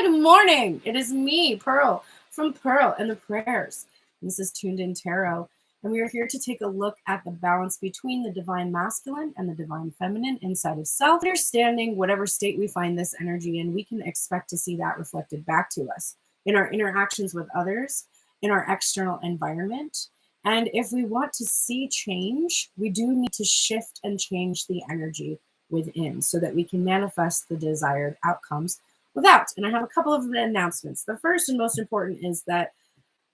Good morning. It is me, Pearl, from Pearl and the Prayers. And this is Tuned In Tarot. And we are here to take a look at the balance between the divine masculine and the divine feminine inside of self. Understanding whatever state we find this energy in, we can expect to see that reflected back to us in our interactions with others, in our external environment. And if we want to see change, we do need to shift and change the energy within so that we can manifest the desired outcomes without. And I have a couple of announcements. The first and most important is that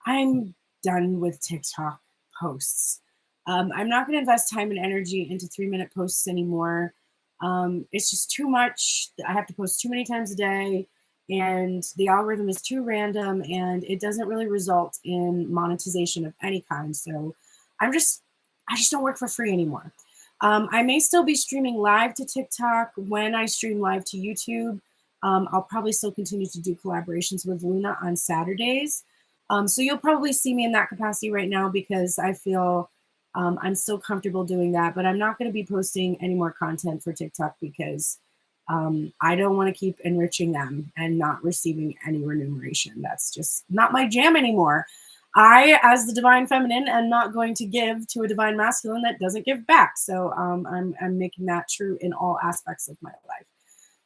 I'm done with TikTok posts. I'm not going to invest time and energy into 3-minute posts anymore. It's just too much. I have to post too many times a day, and the algorithm is too random, and it doesn't really result in monetization of any kind. So I just don't work for free anymore. I may still be streaming live to TikTok when I stream live to YouTube. I'll probably still continue to do collaborations with Luna on Saturdays. So you'll probably see me in that capacity right now because I feel I'm still comfortable doing that, but I'm not going to be posting any more content for TikTok because I don't want to keep enriching them and not receiving any remuneration. That's just not my jam anymore. I, as the divine feminine, am not going to give to a divine masculine that doesn't give back. So I'm making that true in all aspects of my life.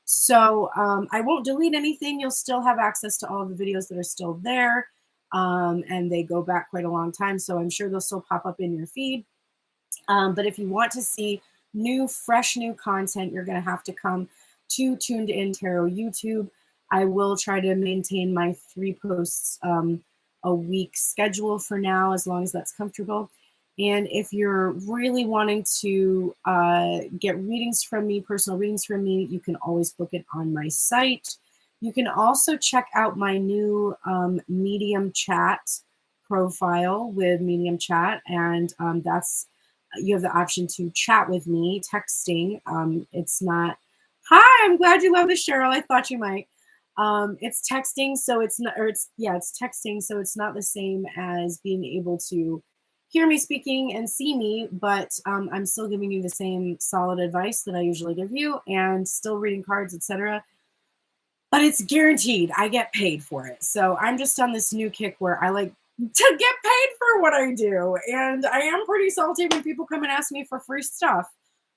So I won't delete anything. You'll still have access to all of the videos that are still there. And they go back quite a long time. So I'm sure they'll still pop up in your feed. But if you want to see fresh new content, you're going to have to come to Tuned In Tarot YouTube. I will try to maintain my 3 posts a week schedule for now, as long as that's comfortable. And if you're really wanting to get readings from me, personal readings from me, you can always book it on my site. You can also check out my new Medium Chat profile with Medium Chat, and you have the option to chat with me, texting. It's not, hi, I'm glad you love this, Cheryl. I thought you might. It's texting, so it's not, or it's texting, so it's not the same as being able to hear me speaking and see me, but I'm still giving you the same solid advice that I usually give you, and still reading cards, etc. But it's guaranteed. I get paid for it. So I'm just on this new kick where I like to get paid for what I do, and I am pretty salty when people come and ask me for free stuff.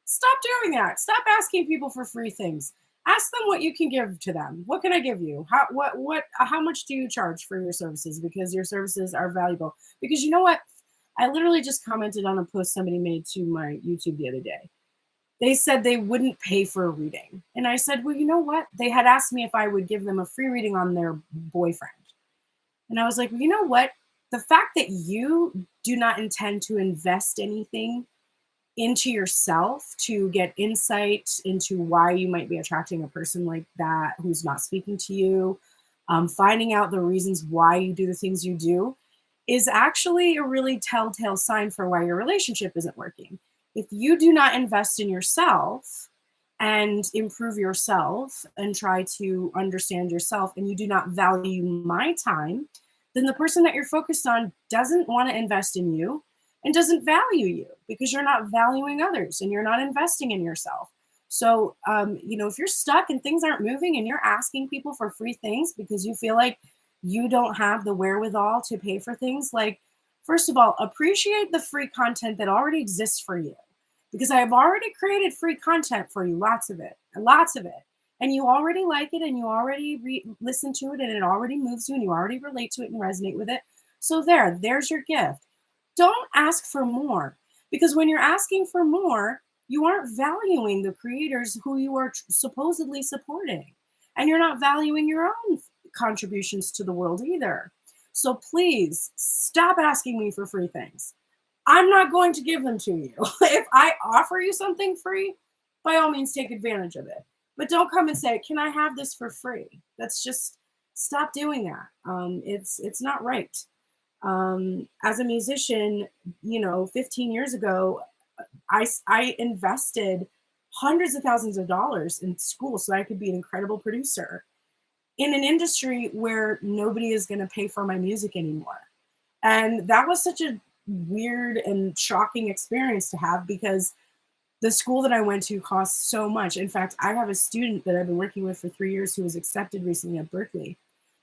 Stop doing that. Stop asking people for free things. Ask them what you can give to them. What can I give you? How much do you charge for your services? Because your services are valuable. Because you know what? I literally just commented on a post somebody made to my YouTube the other day. They said they wouldn't pay for a reading. And I said, well, you know what? They had asked me if I would give them a free reading on their boyfriend. And I was like, well, you know what? The fact that you do not intend to invest anything into yourself to get insight into why you might be attracting a person like that who's not speaking to you, finding out the reasons why you do the things you do, is actually a really telltale sign for why your relationship isn't working. If you do not invest in yourself and improve yourself and try to understand yourself, and you do not value my time, then the person that you're focused on doesn't want to invest in you and doesn't value you because you're not valuing others and you're not investing in yourself. So, if you're stuck and things aren't moving and you're asking people for free things because you feel like you don't have the wherewithal to pay for things, like, first of all, appreciate the free content that already exists for you, because I have already created free content for you, lots of it. And you already like it, and you already listen to it, and it already moves you, and you already relate to it and resonate with it. So there's your gift. Don't ask for more, because when you're asking for more, you aren't valuing the creators who you are supposedly supporting, and you're not valuing your own contributions to the world either. So please stop asking me for free things. I'm not going to give them to you. If I offer you something free, by all means take advantage of it. But don't come and say, can I have this for free? That's just, stop doing that. It's not right. As a musician, 15 years ago, I invested hundreds of thousands of dollars in school so I could be an incredible producer in an industry where nobody is going to pay for my music anymore. And that was such a weird and shocking experience to have, because The school that I went to costs so much. In fact, I have a student that I've been working with for 3 years who was accepted recently at Berkeley.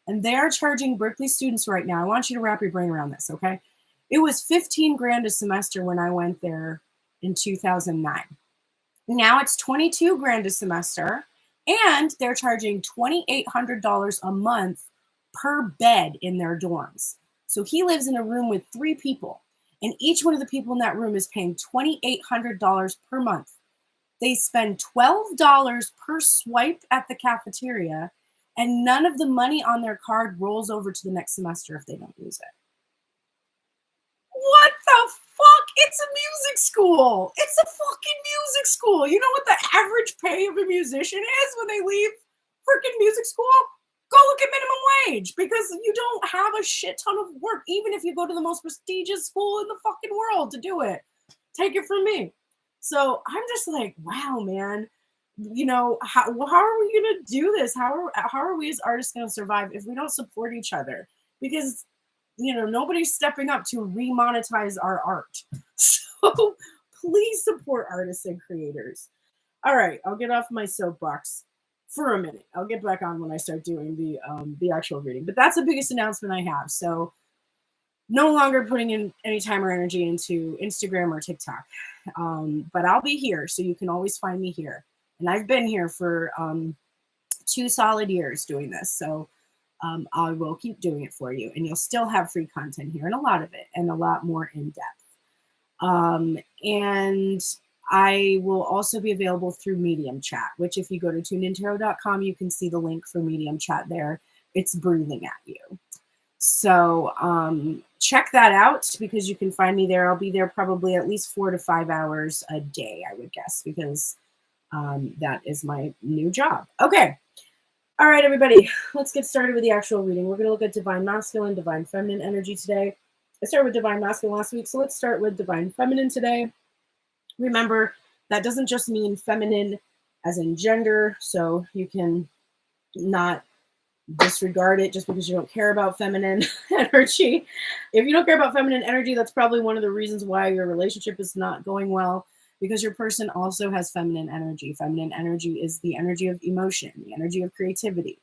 And they are charging Berkeley students right now. I want you to wrap your brain around this, okay? It was 15 grand a semester when I went there in 2009. Now it's 22 grand a semester, and they're charging $2,800 a month per bed in their dorms. So he lives in a room with 3 people, and each one of the people in that room is paying $2,800 per month. They spend $12 per swipe at the cafeteria, and none of the money on their card rolls over to the next semester if they don't use it. What the fuck? It's a music school. It's a fucking music school. You know what the average pay of a musician is when they leave freaking music school? Go look at minimum wage, because you don't have a shit ton of work, even if you go to the most prestigious school in the fucking world to do it. Take it from me. So I'm just like, wow, man. You know, how are we going to do this? How are we as artists going to survive if we don't support each other? Because, you know, nobody's stepping up to remonetize our art. So please support artists and creators. All right, I'll get off my soapbox for a minute. I'll get back on when I start doing the actual reading. But that's the biggest announcement I have. So no longer putting in any time or energy into Instagram or TikTok. But I'll be here, so you can always find me here. And I've been here for 2 solid years doing this. So I will keep doing it for you. And you'll still have free content here, and a lot of it, and a lot more in depth. And I will also be available through Medium Chat, which if you go to tunedintarot.com, you can see the link for Medium Chat there. It's breathing at you. So check that out, because you can find me there. I'll be there probably at least 4 to 5 hours a day, I would guess, because that is my new job. Okay. All right, everybody, let's get started with the actual reading. We're going to look at Divine Masculine, Divine Feminine energy today. I started with Divine Masculine last week, so let's start with Divine Feminine today. Remember, that doesn't just mean feminine as in gender, so you can not disregard it just because you don't care about feminine energy. If you don't care about feminine energy, that's probably one of the reasons why your relationship is not going well, because your person also has feminine energy. Feminine energy is the energy of emotion, the energy of creativity,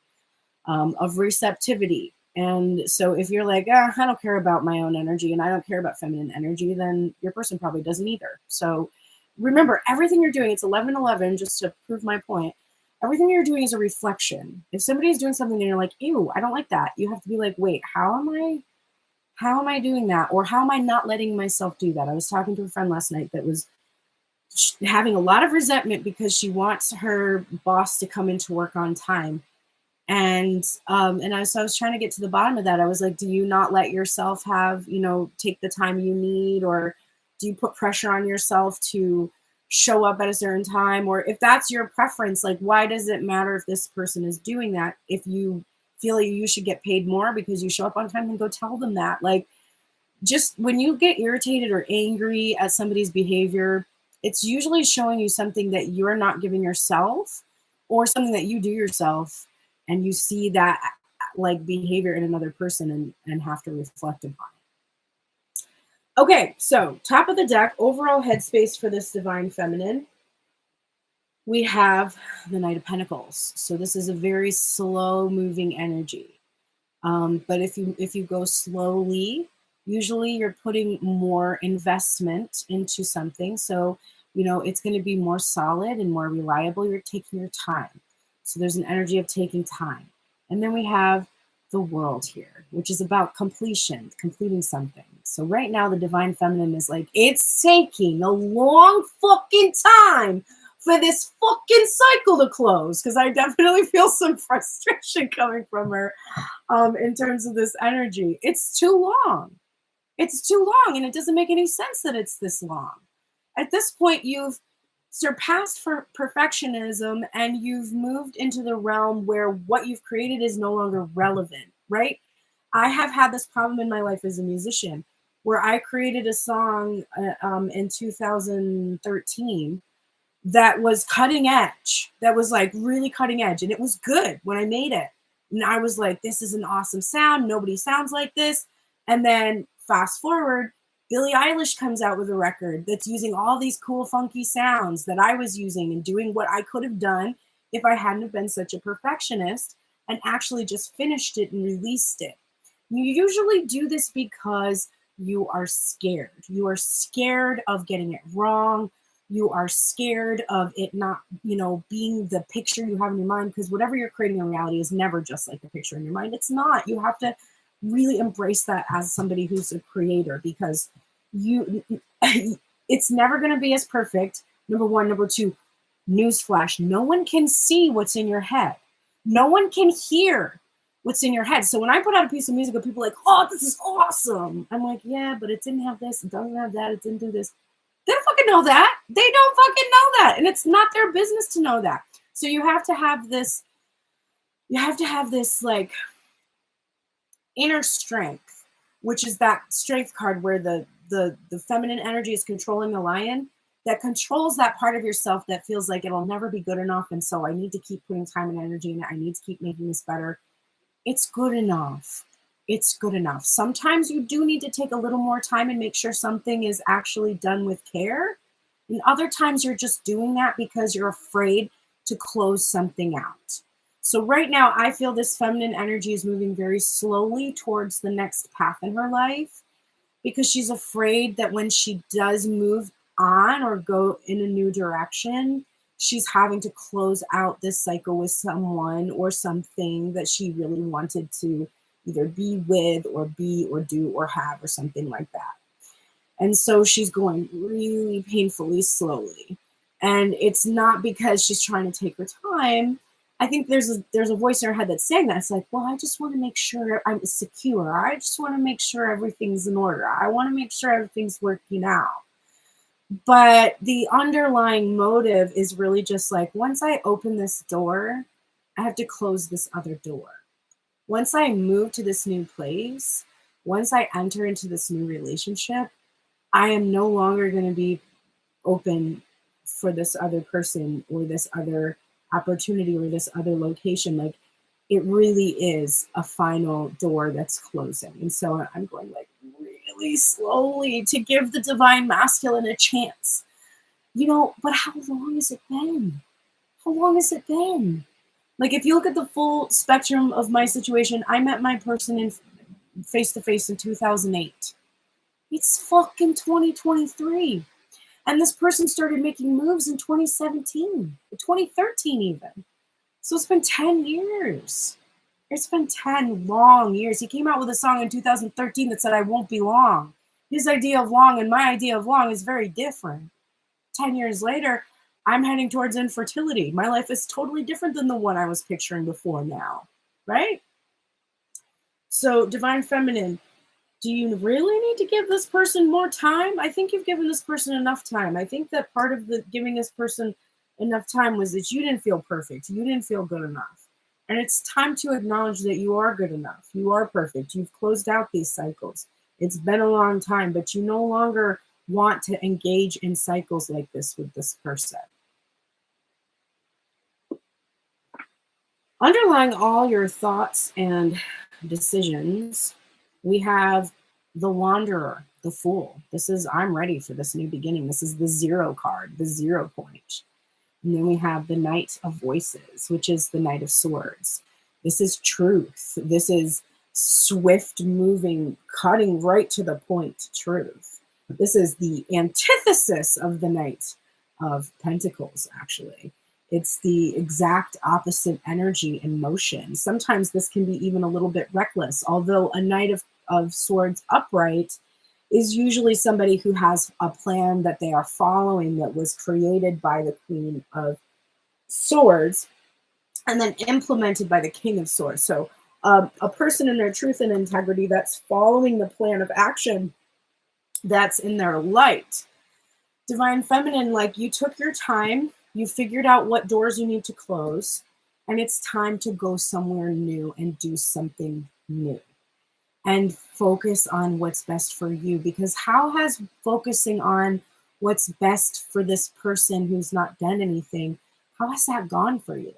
of receptivity. And so if you're like, I don't care about my own energy and I don't care about feminine energy, then your person probably doesn't either. So remember, everything you're doing, it's 11:11, just to prove my point. Everything you're doing is a reflection. If somebody is doing something and you're like, ew, I don't like that, you have to be like, wait, how am I doing that? Or how am I not letting myself do that? I was talking to a friend last night that was having a lot of resentment because she wants her boss to come into work on time. And I was trying to get to the bottom of that. I was like, do you not let yourself have, take the time you need, or do you put pressure on yourself to show up at a certain time? Or if that's your preference, like, why does it matter if this person is doing that? If you feel like you should get paid more because you show up on time, then go tell them that. Like, just when you get irritated or angry at somebody's behavior, it's usually showing you something that you're not giving yourself, or something that you do yourself, and you see that like behavior in another person and have to reflect upon it. Okay, so top of the deck, overall headspace for this Divine Feminine, we have the Knight of Pentacles. So this is a very slow moving energy. But if you go slowly, usually you're putting more investment into something. So, it's going to be more solid and more reliable. You're taking your time. So there's an energy of taking time. And then we have the World here, which is about completion, completing something. So right now the Divine Feminine is like, it's taking a long fucking time for this fucking cycle to close, because I definitely feel some frustration coming from her in terms of this energy. It's too long. It's too long, and it doesn't make any sense that it's this long. At this point, you've surpassed for perfectionism, and you've moved into the realm where what you've created is no longer relevant, right? I have had this problem in my life as a musician, where I created a song in 2013 that was cutting edge, that was like really cutting edge, and it was good when I made it. And I was like, this is an awesome sound. Nobody sounds like this. And then fast forward, Billie Eilish comes out with a record that's using all these cool, funky sounds that I was using and doing what I could have done if I hadn't have been such a perfectionist and actually just finished it and released it. You usually do this because you are scared. You are scared of getting it wrong. You are scared of it not, being the picture you have in your mind, because whatever you're creating in reality is never just like the picture in your mind. It's not. You have to really embrace that as somebody who's a creator, because you it's never going to be as perfect. Number one. Number two, newsflash, no one can see what's in your head. No one can hear what's in your head. So when I put out a piece of music and people are like, oh, this is awesome, I'm like, yeah, but it didn't have this, it doesn't have that, it didn't do this. They don't fucking know that. They don't fucking know that. And it's not their business to know that. So you have to have this like inner strength, which is that strength card where the feminine energy is controlling the lion, that controls that part of yourself that feels like it'll never be good enough. And so I need to keep putting time and energy in it. I need to keep making this better. It's good enough. It's good enough. Sometimes you do need to take a little more time and make sure something is actually done with care. And other times you're just doing that because you're afraid to close something out. So right now, I feel this feminine energy is moving very slowly towards the next path in her life, because she's afraid that when she does move on or go in a new direction, she's having to close out this cycle with someone or something that she really wanted to either be with or be or do or have or something like that. And so she's going really painfully slowly. And it's not because she's trying to take her time. I think there's a voice in her head that's saying that. It's like, well, I just want to make sure I'm secure. I just want to make sure everything's in order. I want to make sure everything's working out. But the underlying motive is really just like, once I open this door, I have to close this other door. Once I move to this new place, once I enter into this new relationship, I am no longer going to be open for this other person or this other opportunity or this other location. Like, it really is a final door that's closing. And so I'm going like really slowly to give the divine masculine a chance. But how long has it been? How long has it been? Like, if you look at the full spectrum of my situation, I met my person in face-to-face in 2008. It's fucking 2023. And this person started making moves in 2017, 2013 even. So it's been 10 years. It's been 10 long years. He came out with a song in 2013 that said, I won't be long. His idea of long and my idea of long is very different. 10 years later, I'm heading towards infertility. My life is totally different than the one I was picturing before now, right? So, Divine Feminine, do you really need to give this person more time? I think you've given this person enough time. I think that part of the giving this person enough time was that you didn't feel perfect. You didn't feel good enough. And it's time to acknowledge that you are good enough. You are perfect. You've closed out these cycles. It's been a long time, but you no longer want to engage in cycles like this with this person. Underlying all your thoughts and decisions, we have the wanderer, the fool. This is, I'm ready for this new beginning. This is the 0 card, the 0 point. And then we have the Knight of Voices, which is the Knight of Swords. This is truth. This is swift moving, cutting right to the point truth. This is the antithesis of the Knight of Pentacles, actually. It's the exact opposite energy and motion. Sometimes this can be even a little bit reckless, although a Knight of Swords upright is usually somebody who has a plan that they are following that was created by the Queen of Swords and then implemented by the King of Swords. So a person in their truth and integrity that's following the plan of action that's in their light. Divine Feminine, like, you took your time, you figured out what doors you need to close, and it's time to go somewhere new and do something new. And focus on what's best for you. Because how has focusing on what's best for this person who's not done anything, how has that gone for you?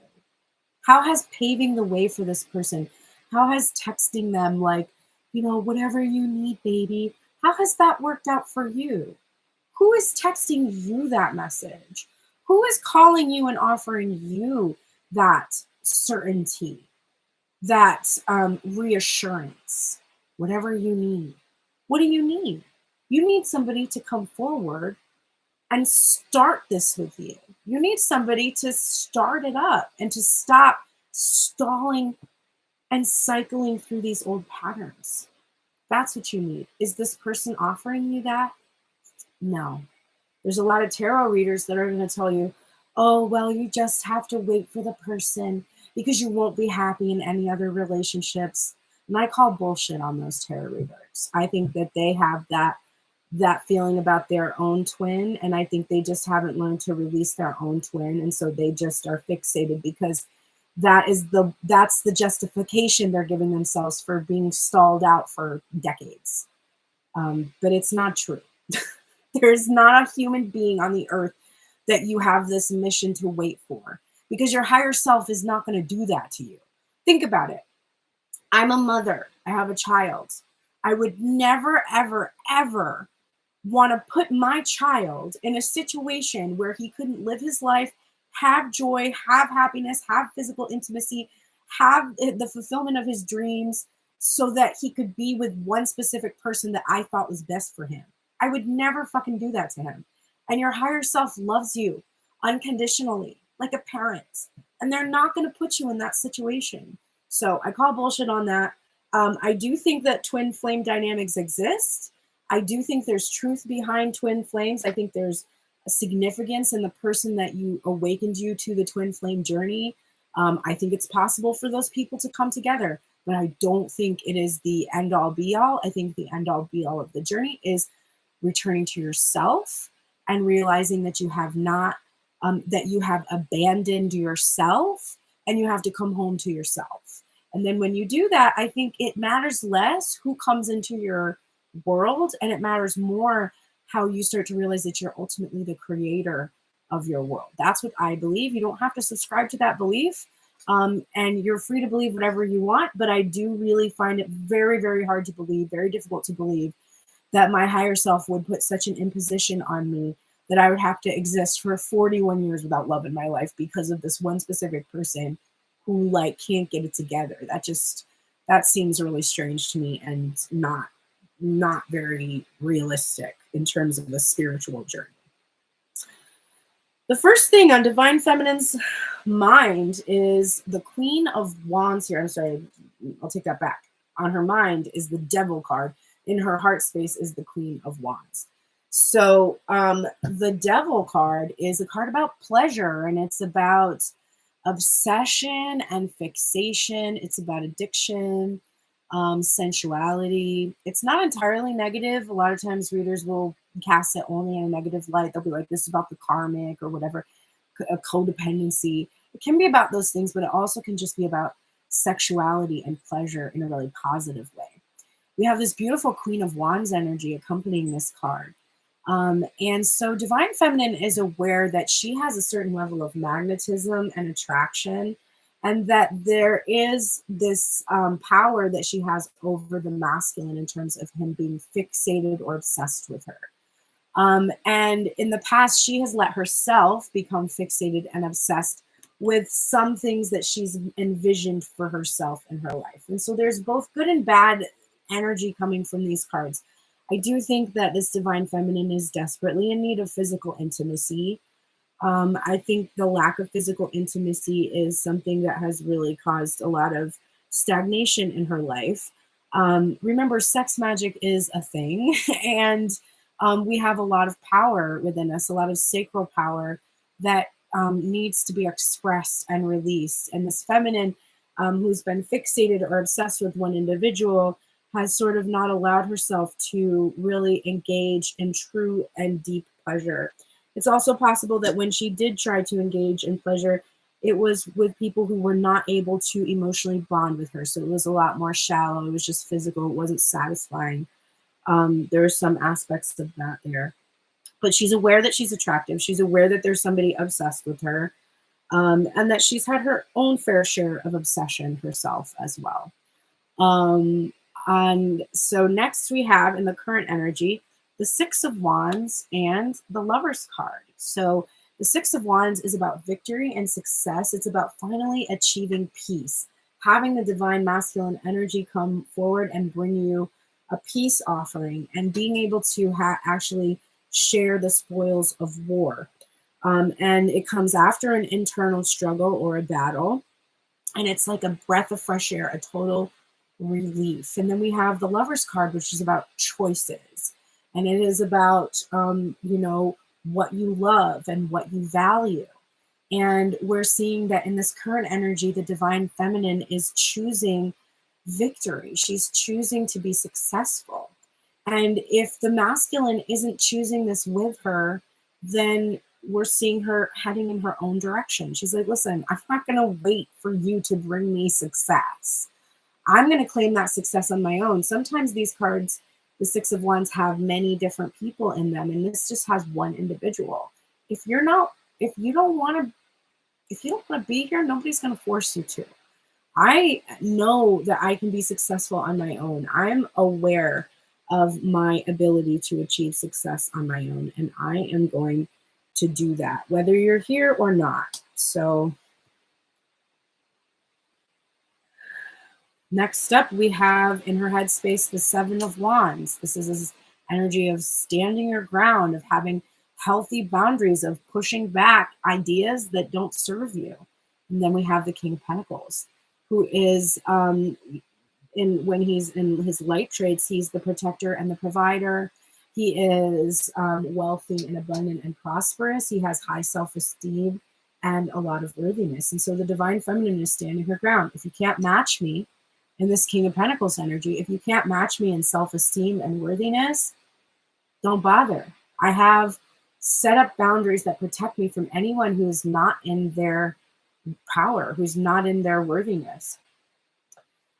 How has paving the way for this person, how has texting them like, whatever you need, baby, How has that worked out for you? Who is texting you that message? Who is calling you and offering you that certainty, that reassurance, whatever you need? What do you need? You need somebody to come forward and start this with you. You need somebody to start it up and to stop stalling and cycling through these old patterns. That's what you need. Is this person offering you that? No. There's a lot of tarot readers that are going to tell you, oh, well, you just have to wait for the person because you won't be happy in any other relationships. And I call bullshit on those tarot readers. I think that they have that feeling about their own twin, and I think they just haven't learned to release their own twin, and so they just are fixated because that's the justification they're giving themselves for being stalled out for decades. But it's not true. There's not a human being on the earth that you have this mission to wait for, because your higher self is not going to do that to you. Think about it. I'm a mother. I have a child. I would never, ever, ever want to put my child in a situation where he couldn't live his life, have joy, have happiness, have physical intimacy, have the fulfillment of his dreams, so that he could be with one specific person that I thought was best for him. I would never fucking do that to him. And your higher self loves you unconditionally, like a parent. And they're not going to put you in that situation. So I call bullshit on that. I do think that twin flame dynamics exist. I do think there's truth behind twin flames. I think there's a significance in the person that you awakened you to the twin flame journey. I think it's possible for those people to come together, but I don't think it is the end all be all. I think the end all be all of the journey is returning to yourself and realizing that you have not, that you have abandoned yourself and you have to come home to yourself. And then when you do that, I think it matters less who comes into your world, and it matters more how you start to realize that you're ultimately the creator of your world. That's what I believe. You don't have to subscribe to that belief, and you're free to believe whatever you want, but I do really find it very, very hard to believe, very difficult to believe that my higher self would put such an imposition on me that I would have to exist for 41 years without love in my life because of this one specific person who like can't get it together. That seems really strange to me and not very realistic in terms of a spiritual journey. The first thing on Divine Feminine's mind is the Queen of Wands here. I'm sorry, I'll take that back. On her mind is the Devil card. In her heart space is the Queen of Wands. So the Devil card is a card about pleasure, and it's about obsession and fixation. It's about addiction, sensuality. It's not entirely negative. A lot of times readers will cast it only in a negative light. They'll be like, this is about the karmic or whatever, a codependency. It can be about those things, but it also can just be about sexuality and pleasure in a really positive way. We have this beautiful Queen of Wands energy accompanying this card. And so Divine Feminine is aware that she has a certain level of magnetism and attraction, and that there is this power that she has over the masculine in terms of him being fixated or obsessed with her. And in the past, she has let herself become fixated and obsessed with some things that she's envisioned for herself in her life. And so there's both good and bad energy coming from these cards. I do think that this Divine Feminine is desperately in need of physical intimacy. I think the lack of physical intimacy is something that has really caused a lot of stagnation in her life. Remember, sex magic is a thing, and we have a lot of power within us, a lot of sacral power that needs to be expressed and released. And this feminine, who's been fixated or obsessed with one individual, has sort of not allowed herself to really engage in true and deep pleasure. It's also possible that when she did try to engage in pleasure, it was with people who were not able to emotionally bond with her. So it was a lot more shallow. It was just physical. It wasn't satisfying. There are some aspects of that there. But she's aware that she's attractive. She's aware that there's somebody obsessed with her, and that she's had her own fair share of obsession herself as well. And so next we have in the current energy, the Six of Wands and the Lover's card. So the Six of Wands is about victory and success. It's about finally achieving peace, having the divine masculine energy come forward and bring you a peace offering, and being able to actually share the spoils of war. And it comes after an internal struggle or a battle. And it's like a breath of fresh air, a total relief. And then we have the Lover's card, which is about choices. And it is about, what you love and what you value. And we're seeing that in this current energy, the divine feminine is choosing victory. She's choosing to be successful. And if the masculine isn't choosing this with her, then we're seeing her heading in her own direction. She's like, listen, I'm not going to wait for you to bring me success. I'm going to claim that success on my own. Sometimes these cards, the Six of Wands, have many different people in them, and this just has one individual. If you don't want to be here, nobody's going to force you to. I know that I can be successful on my own. I'm aware of my ability to achieve success on my own, and I am going to do that, whether you're here or not. So next up, we have in her headspace the Seven of Wands. This is this energy of standing your ground, of having healthy boundaries, of pushing back ideas that don't serve you. And then we have the King of Pentacles, who is when he's in his light traits, he's the protector and the provider. He is wealthy and abundant and prosperous. He has high self-esteem and a lot of worthiness. And so the divine feminine is standing her ground. If you can't match me in this King of Pentacles energy, if you can't match me in self-esteem and worthiness, don't bother. I have set up boundaries that protect me from anyone who is not in their power, who's not in their worthiness.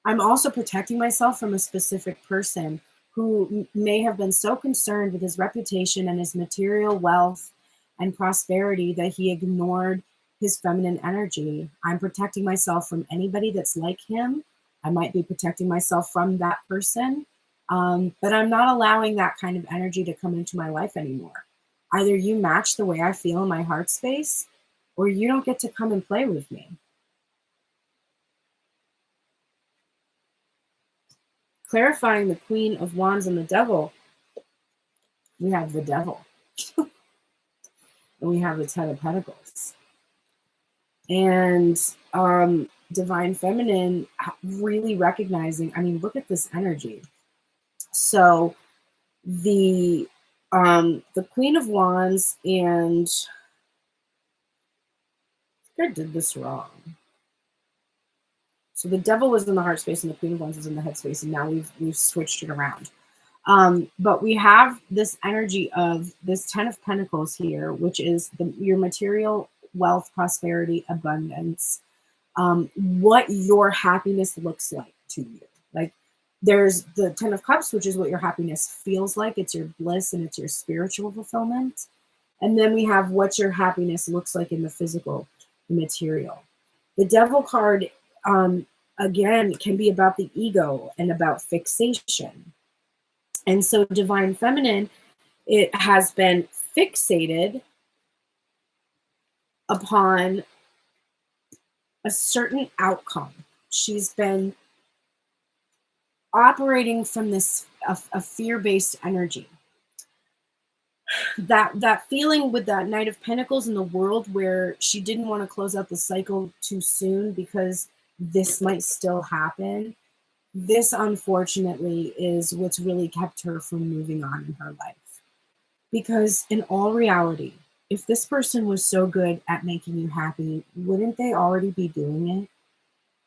I'm also protecting myself from a specific person who may have been so concerned with his reputation and his material wealth and prosperity that he ignored his feminine energy. I'm protecting myself from anybody that's like him. I might be protecting myself from that person, but I'm not allowing that kind of energy to come into my life anymore. Either you match the way I feel in my heart space, or you don't get to come and play with me. Clarifying the Queen of Wands and the Devil, we have the Devil. And we have the Ten of Pentacles. And divine feminine really recognizing, look at this energy. So the Queen of Wands, and I did this wrong. So the Devil was in the heart space and the Queen of Wands is in the head space, and now we've switched it around. But we have this energy of this Ten of Pentacles here, which is your material wealth, prosperity, abundance, what your happiness looks like to you. Like there's the Ten of Cups, which is what your happiness feels like. It's your bliss and it's your spiritual fulfillment. And then we have what your happiness looks like in the physical, the material. The Devil card, again, can be about the ego and about fixation. And so divine feminine, it has been fixated upon a certain outcome. She's been operating from this a fear-based energy. That feeling with that Knight of Pentacles in the world, where she didn't want to close out the cycle too soon because this might still happen. This, unfortunately, is what's really kept her from moving on in her life. Because in all reality, if this person was so good at making you happy, wouldn't they already be doing it?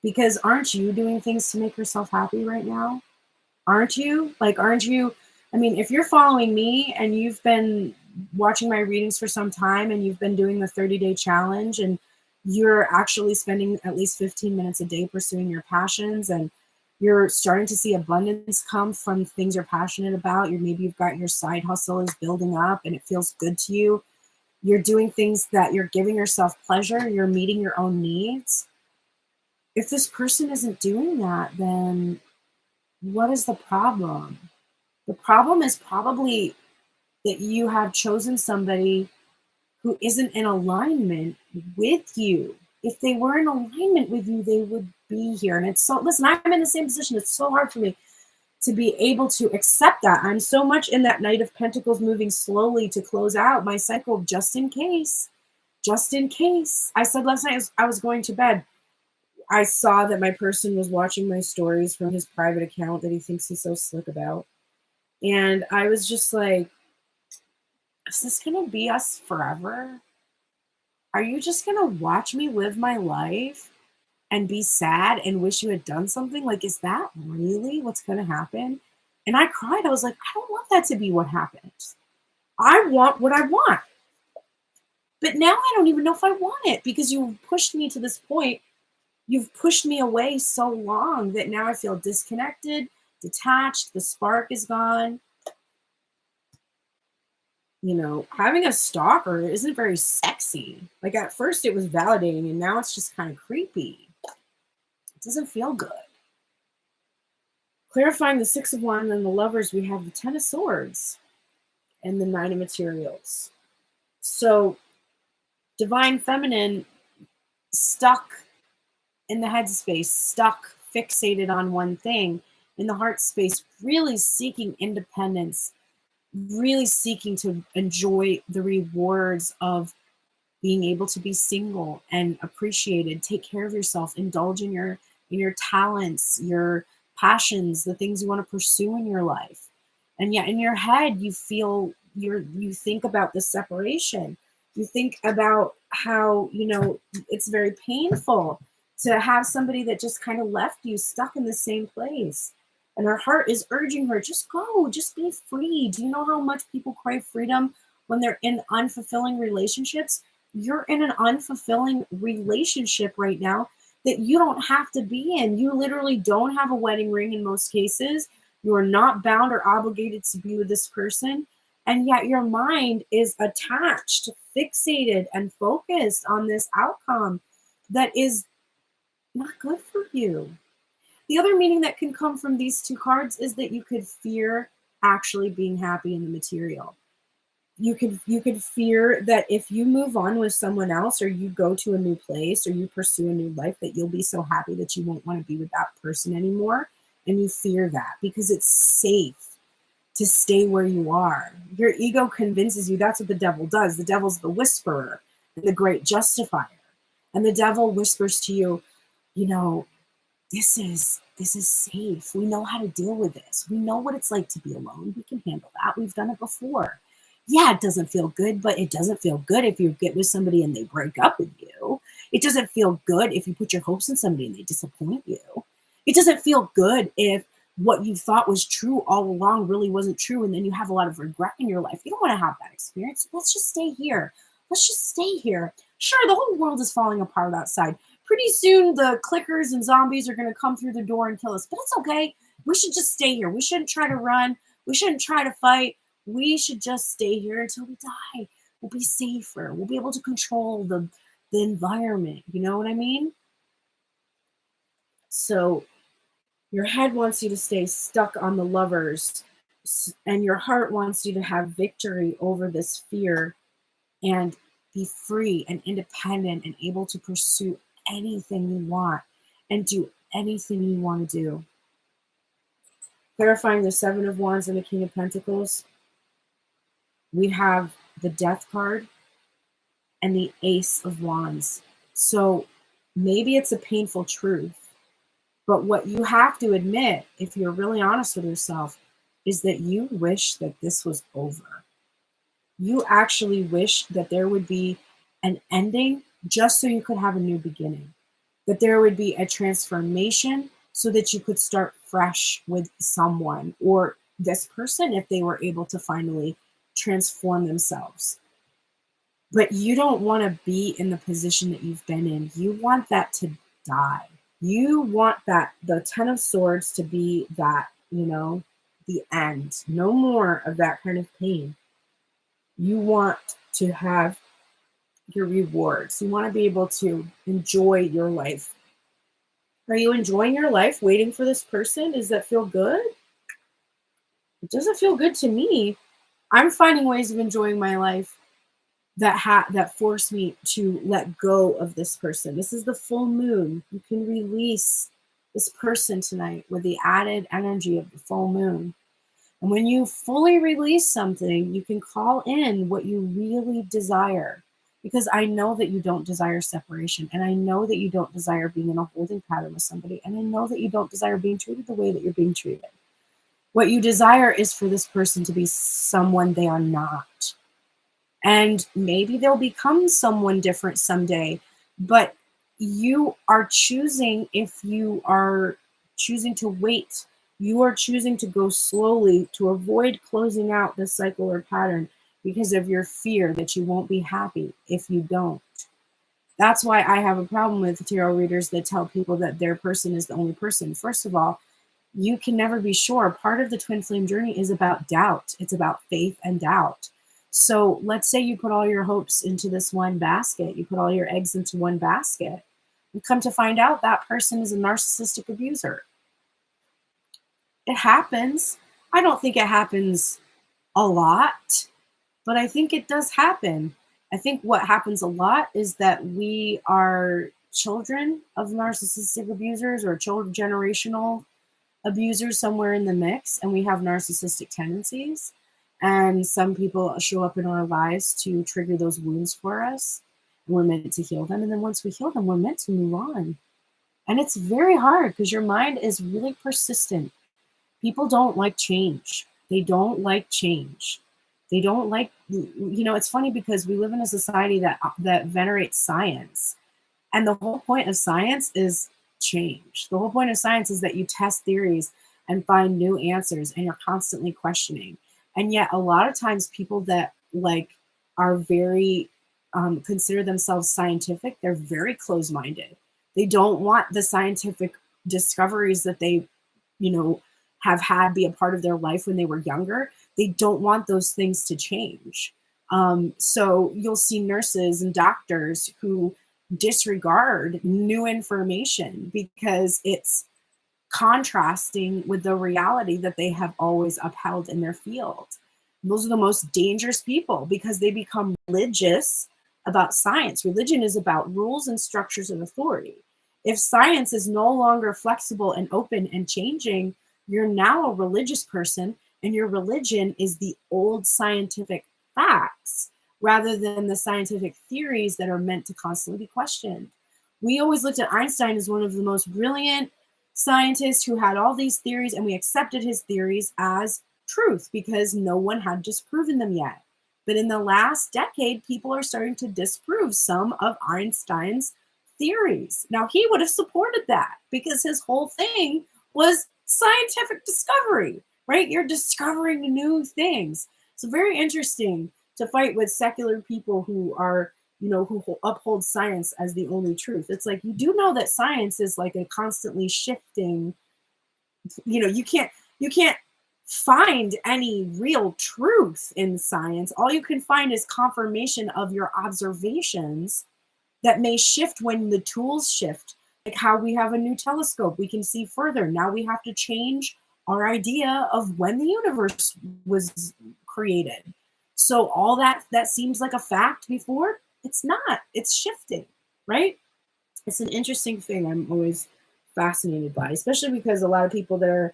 Because aren't you doing things to make yourself happy right now? Aren't you? If you're following me and you've been watching my readings for some time and you've been doing the 30-day challenge and you're actually spending at least 15 minutes a day pursuing your passions, and you're starting to see abundance come from things you're passionate about. Maybe you've got your side hustle is building up and it feels good to you. You're doing things that you're giving yourself pleasure. You're meeting your own needs. If this person isn't doing that, then What is the problem? The problem is probably that you have chosen somebody who isn't in alignment with you. If they were in alignment with you, they would be here. And it's so, listen, I'm in the same position. It's so hard for me to be able to accept that. I'm so much in that Knight of Pentacles, moving slowly to close out my cycle, just in case. Just in case. I said last night as I was going to bed, I saw that my person was watching my stories from his private account that he thinks he's so slick about. And I was just like, is this going to be us forever? Are you just going to watch me live my life and be sad and wish you had done something? Like, is that really what's going to happen? And I cried. I was like, I don't want that to be what happens. I want what I want. But now I don't even know if I want it, because you've pushed me to this point. You've pushed me away so long that now I feel disconnected, detached. The spark is gone. You know, having a stalker isn't very sexy. Like, at first it was validating, and now it's just kind of creepy. It doesn't feel good. Clarifying the Six of Wands and the Lovers, we have the Ten of Swords and the Nine of Materials. So, Divine Feminine, stuck in the headspace, stuck, fixated on one thing, in the heart space, really seeking independence, really seeking to enjoy the rewards of being able to be single and appreciated, take care of yourself, indulge in your talents, your passions, the things you want to pursue in your life. And yet in your head you feel you think about the separation. You think about how, it's very painful to have somebody that just kind of left you stuck in the same place. And her heart is urging her, just go, just be free. Do you know how much people crave freedom when they're in unfulfilling relationships? You're in an unfulfilling relationship right now that you don't have to be in. You literally don't have a wedding ring in most cases. You are not bound or obligated to be with this person. And yet your mind is attached, fixated, and focused on this outcome that is not good for you. The other meaning that can come from these two cards is that you could fear actually being happy in the material. You could fear that if you move on with someone else, or you go to a new place, or you pursue a new life, that you'll be so happy that you won't want to be with that person anymore. And you fear that because it's safe to stay where you are. Your ego convinces you. That's what the devil does. The devil's the whisperer and the great justifier. And the devil whispers to you, you know, this is safe. We know how to deal with this. We know what it's like to be alone. We can handle that. We've done it before. Yeah, it doesn't feel good, but it doesn't feel good if you get with somebody and they break up with you. It doesn't feel good if you put your hopes in somebody and they disappoint you. It doesn't feel good if what you thought was true all along really wasn't true, and then you have a lot of regret in your life. You don't want to have that experience. Let's just stay here. Let's just stay here. Sure, the whole world is falling apart outside. Pretty soon the clickers and zombies are going to come through the door and kill us, but it's okay. We should just stay here. We shouldn't try to run. We shouldn't try to fight. We should just stay here until we die. We'll be safer. We'll be able to control the environment. You know what I mean? So your head wants you to stay stuck on the Lovers, and your heart wants you to have victory over this fear and be free and independent and able to pursue anything you want and do anything you want to do. Clarifying the Seven of Wands and the King of Pentacles, we have the Death card and the Ace of Wands. So maybe it's a painful truth, but what you have to admit, if you're really honest with yourself, is that you wish that this was over. You actually wish that there would be an ending just so you could have a new beginning, that there would be a transformation so that you could start fresh with someone or this person if they were able to finally transform themselves. But you don't want to be in the position that you've been in. You want that to die. You want that, the Ten of Swords, to be that, the end. No more of that kind of pain. You want to have your rewards. You want to be able to enjoy your life Are you enjoying your life waiting for this person? Does that feel good? It doesn't feel good to me. I'm finding ways of enjoying my life that force me to let go of this person. This is the full moon. You can release this person tonight with the added energy of the full moon. And when you fully release something, you can call in what you really desire. Because I know that you don't desire separation. And I know that you don't desire being in a holding pattern with somebody. And I know that you don't desire being treated the way that you're being treated. What you desire is for this person to be someone they are not. And maybe they'll become someone different someday. But you are choosing, if you are choosing to wait, you are choosing to go slowly to avoid closing out the cycle or pattern because of your fear that you won't be happy if you don't. That's why I have a problem with tarot readers that tell people that their person is the only person. First of all, you can never be sure. Part of the twin flame journey is about doubt. It's about faith and doubt. So let's say you put all your hopes into this one basket. You put all your eggs into one basket. You come to find out that person is a narcissistic abuser. It happens. I don't think it happens a lot, but I think it does happen. I think what happens a lot is that we are children of narcissistic abusers or children generational abusers somewhere in the mix, and we have narcissistic tendencies. And some people show up in our lives to trigger those wounds for us. And we're meant to heal them. And then once we heal them, we're meant to move on. And it's very hard because your mind is really persistent. People don't like change. They don't like change. They don't like, it's funny because we live in a society that venerates science. And the whole point of science is change. The whole point of science is that you test theories and find new answers and you're constantly questioning. And yet a lot of times people that are very, consider themselves scientific, they're very closed-minded. They don't want the scientific discoveries that they, have had be a part of their life when they were younger. They don't want those things to change. So you'll see nurses and doctors who disregard new information because it's contrasting with the reality that they have always upheld in their field. Those are the most dangerous people because they become religious about science. Religion is about rules and structures of authority. If science is no longer flexible and open and changing, you're now a religious person, and your religion is the old scientific facts rather than the scientific theories that are meant to constantly be questioned. We always looked at Einstein as one of the most brilliant scientists who had all these theories, and we accepted his theories as truth because no one had disproven them yet. But in the last decade, people are starting to disprove some of Einstein's theories. Now, he would have supported that because his whole thing was scientific discovery, right? You're discovering new things. So very interesting to fight with secular people who are, who uphold science as the only truth. It's like, you do know that science is like a constantly shifting, you can't find any real truth in science. All you can find is confirmation of your observations that may shift when the tools shift. Like how we have a new telescope, we can see further. Now we have to change our idea of when the universe was created. So all that seems like a fact before, it's not. It's shifting, right? It's an interesting thing I'm always fascinated by, especially because a lot of people that are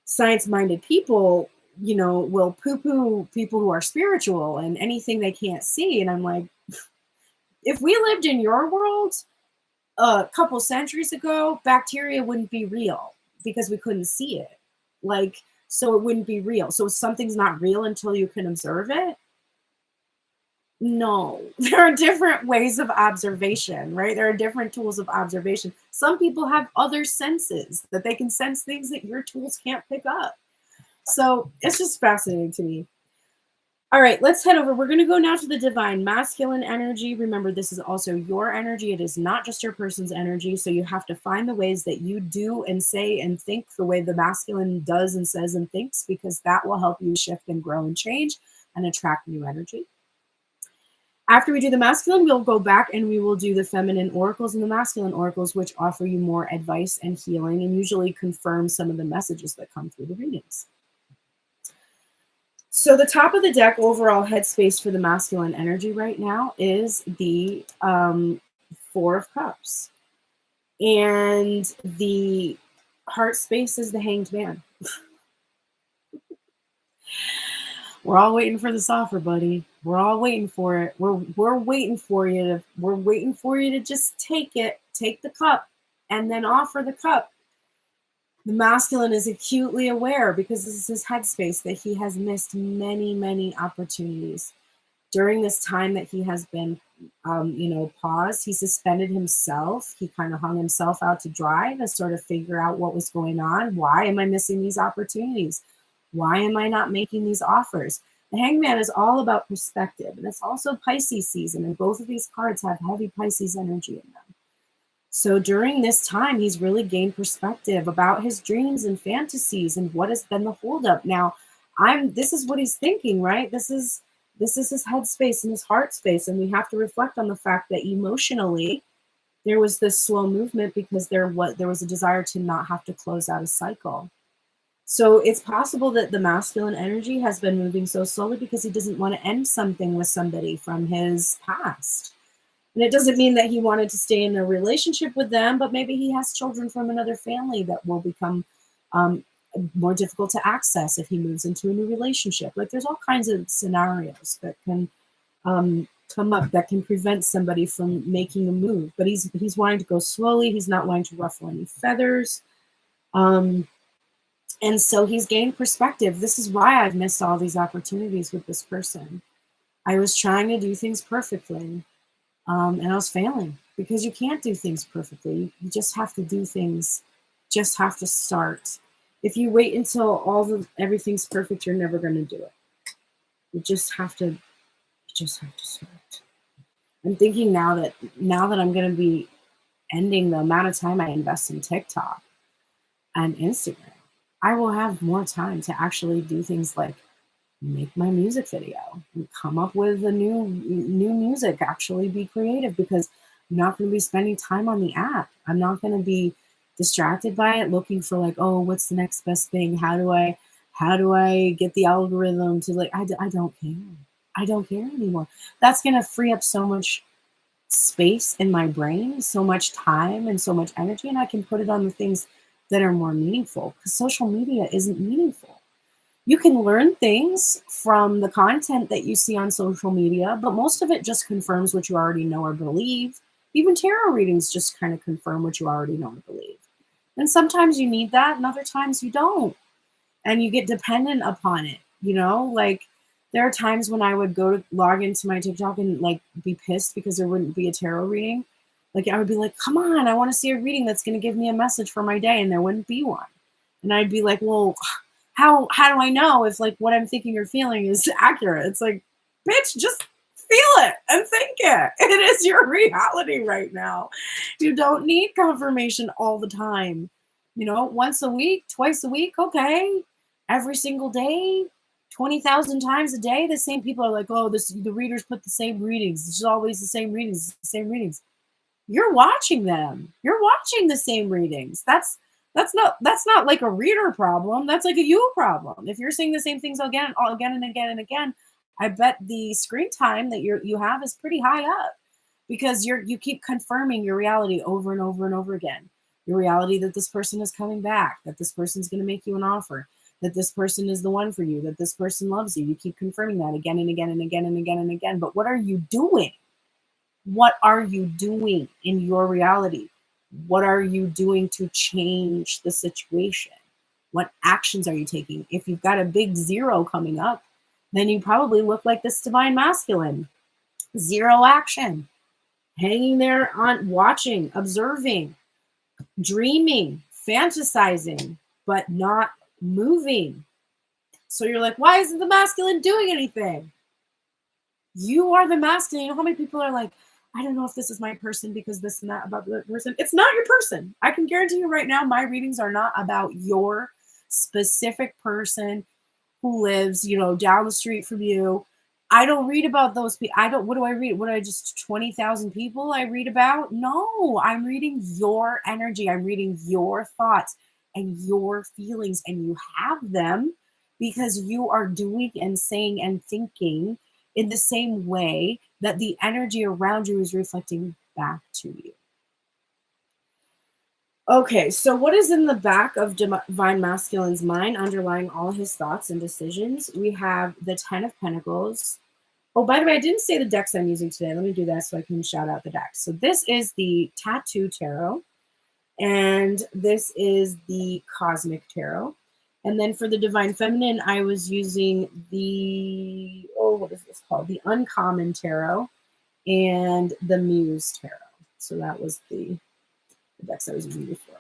science-minded people, will poo-poo people who are spiritual and anything they can't see. And I'm like, if we lived in your world a couple centuries ago, bacteria wouldn't be real because we couldn't see it. So it wouldn't be real. So something's not real until you can observe it. No, there are different ways of observation, right? There are different tools of observation. Some people have other senses that they can sense things that your tools can't pick up. So it's just fascinating to me. All right, let's head over. We're going to go now to the divine masculine energy. Remember, this is also your energy. It is not just your person's energy. So you have to find the ways that you do and say and think the way the masculine does and says and thinks, because that will help you shift and grow and change and attract new energy. After we do the masculine, we'll go back and we will do the feminine oracles and the masculine oracles, which offer you more advice and healing and usually confirm some of the messages that come through the readings. So the top of the deck overall headspace for the masculine energy right now is the Four of Cups. And the heart space is the Hanged Man. We're all waiting for this offer, buddy. We're all waiting for it. We're waiting for you to just take it, take the cup, and then offer the cup. The masculine is acutely aware, because this is his headspace, that he has missed many, many opportunities during this time that he has been, paused. He suspended himself. He kind of hung himself out to dry to sort of figure out what was going on. Why am I missing these opportunities? Why am I not making these offers? The Hangman is all about perspective, and it's also Pisces season, and both of these cards have heavy Pisces energy in them. So during this time, he's really gained perspective about his dreams and fantasies and what has been the holdup. Now, this is what he's thinking, right? This is his headspace and his heart space, and we have to reflect on the fact that emotionally, there was this slow movement because there was a desire to not have to close out a cycle. So it's possible that the masculine energy has been moving so slowly because he doesn't want to end something with somebody from his past. And it doesn't mean that he wanted to stay in a relationship with them, but maybe he has children from another family that will become more difficult to access if he moves into a new relationship. Like, there's all kinds of scenarios that can come up that can prevent somebody from making a move. But he's wanting to go slowly. He's not wanting to ruffle any feathers. And so he's gained perspective. This is why I've missed all these opportunities with this person. I was trying to do things perfectly. And I was failing, because you can't do things perfectly. You just have to do things, just have to start. If you wait until everything's perfect, you're never going to do it. You just have to start. I'm thinking now that I'm going to be ending the amount of time I invest in TikTok and Instagram, I will have more time to actually do things like make my music video and come up with a new music, actually be creative, because I'm not going to be spending time on the app. I'm not going to be distracted by it, looking for like, oh, what's the next best thing? How do I get the algorithm to like, I don't care. I don't care anymore. That's going to free up so much space in my brain, so much time and so much energy, and I can put it on the things that are more meaningful, because social media isn't meaningful. You can learn things from the content that you see on social media, but most of it just confirms what you already know or believe. Even tarot readings just kind of confirm what you already know or believe. And sometimes you need that, and other times you don't. And you get dependent upon it, Like, there are times when I would go to log into my TikTok and like be pissed because there wouldn't be a tarot reading. Like, I would be like, come on, I want to see a reading that's going to give me a message for my day, and there wouldn't be one. And I'd be like, well, how do I know if like what I'm thinking or feeling is accurate? It's like, bitch, just feel it and think it. It is your reality right now. You don't need confirmation all the time. Once a week, twice a week, okay. Every single day, 20,000 times a day, the same people are like, oh, the readers put the same readings. It's always the same readings, You're watching them. You're watching the same readings. That's not like a reader problem. That's like a you problem. If you're seeing the same things again and again and again, I bet the screen time that you have is pretty high up, because you keep confirming your reality over and over and over again. Your reality that this person is coming back, that this person's going to make you an offer, that this person is the one for you, that this person loves you. You keep confirming that again and again and again and again and again. But what are you doing? What are you doing in your reality? What are you doing to change the situation? What actions are you taking? If you've got a big 0 coming up, then you probably look like this divine masculine. 0 action. Hanging there on watching, observing, dreaming, fantasizing, but not moving. So you're like, why isn't the masculine doing anything? You are the masculine. You know how many people are like, I don't know if this is my person because this and that about the person. It's not your person. I can guarantee you right now, my readings are not about your specific person who lives, down the street from you I don't read about those people. What do I read? What, I just 20,000 people I read about? No, I'm reading your energy. I'm reading your thoughts and your feelings, and you have them because you are doing and saying and thinking in the same way that the energy around you is reflecting back to you. Okay, so what is in the back of Divine Masculine's mind underlying all his thoughts and decisions? We have the 10 of Pentacles. Oh, by the way, I didn't say the decks I'm using today. Let me do that so I can shout out the decks. So this is the Tattoo Tarot, and this is the Cosmic Tarot. And then for the Divine Feminine, I was using the, what is this called? The Uncommon Tarot and the Muse Tarot. So that was the decks I was using before.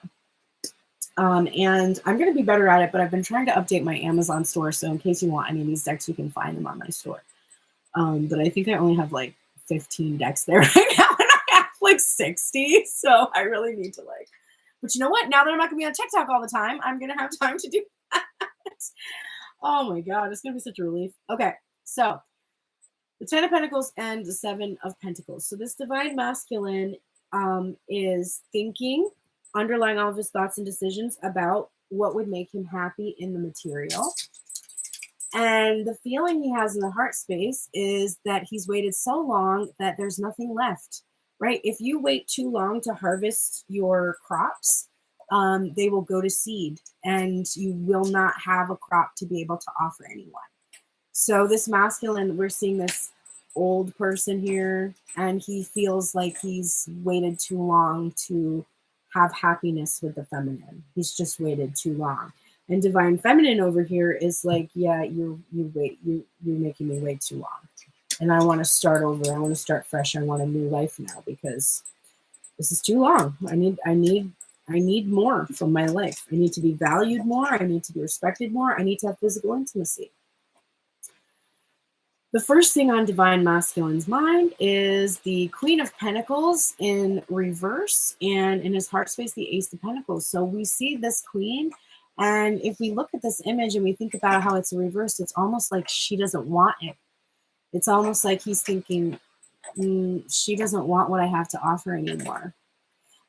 And I'm going to be better at it, but I've been trying to update my Amazon store. So in case you want any of these decks, you can find them on my store. But I think I only have like 15 decks there right now, and I have like 60. So I really need to but you know what? Now that I'm not going to be on TikTok all the time, I'm going to have time to do that. Oh my God, it's going to be such a relief. Okay, so the 10 of Pentacles and the 7 of Pentacles. So this Divine Masculine is thinking, underlying all of his thoughts and decisions about what would make him happy in the material. And the feeling he has in the heart space is that he's waited so long that there's nothing left, right? If you wait too long to harvest your crops, they will go to seed and you will not have a crop to be able to offer anyone. So this masculine, we're seeing this old person here, and he feels like he's waited too long to have happiness with the feminine. He's just waited too long. And Divine Feminine over here is like, yeah, you're making me wait too long. And I want to start over. I want to start fresh. I want a new life now because this is too long. I need more from my life. I need to be valued more. I need to be respected more. I need to have physical intimacy. The first thing on Divine Masculine's mind is the Queen of Pentacles in reverse, and in his heart space, the Ace of Pentacles. So we see this queen, and if we look at this image and we think about how it's reversed, it's almost like she doesn't want it. It's almost like he's thinking, she doesn't want what I have to offer anymore.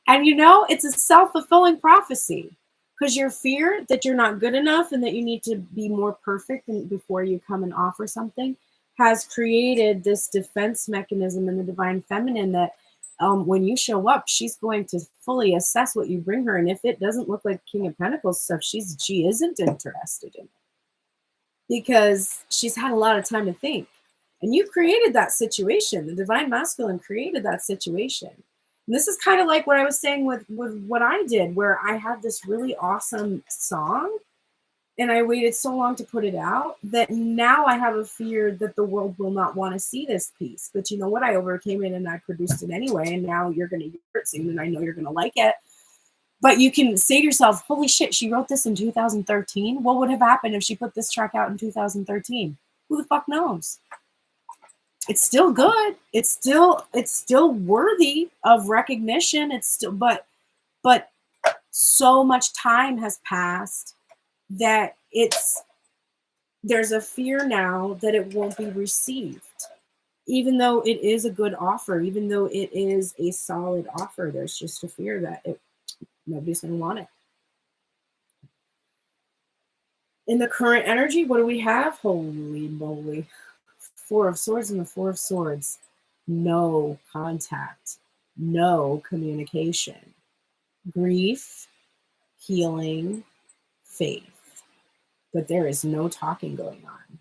And it's a self-fulfilling prophecy, because your fear that you're not good enough and that you need to be more perfect before you come and offer something has created this defense mechanism in the Divine Feminine that when you show up, she's going to fully assess what you bring her. And if it doesn't look like King of Pentacles stuff, she isn't interested in it, because she's had a lot of time to think. And you created that situation. The Divine Masculine created that situation. And this is kind of like what I was saying with what I did, where I had this really awesome song and I waited so long to put it out that now I have a fear that the world will not want to see this piece. But you know what? I overcame it and I produced it anyway. And now you're going to hear it soon, and I know you're going to like it. But you can say to yourself, holy shit, she wrote this in 2013. What would have happened if she put this track out in 2013? Who the fuck knows? It's still good. It's still worthy of recognition. It's still, but so much time has passed that there's a fear now that it won't be received, even though it is a good offer, even though it is a solid offer. There's just a fear that nobody's going to want it. In the current energy, what do we have? Holy moly. 4 of Swords and the 4 of Swords. No contact, no communication, grief, healing, faith. But there is no talking going on.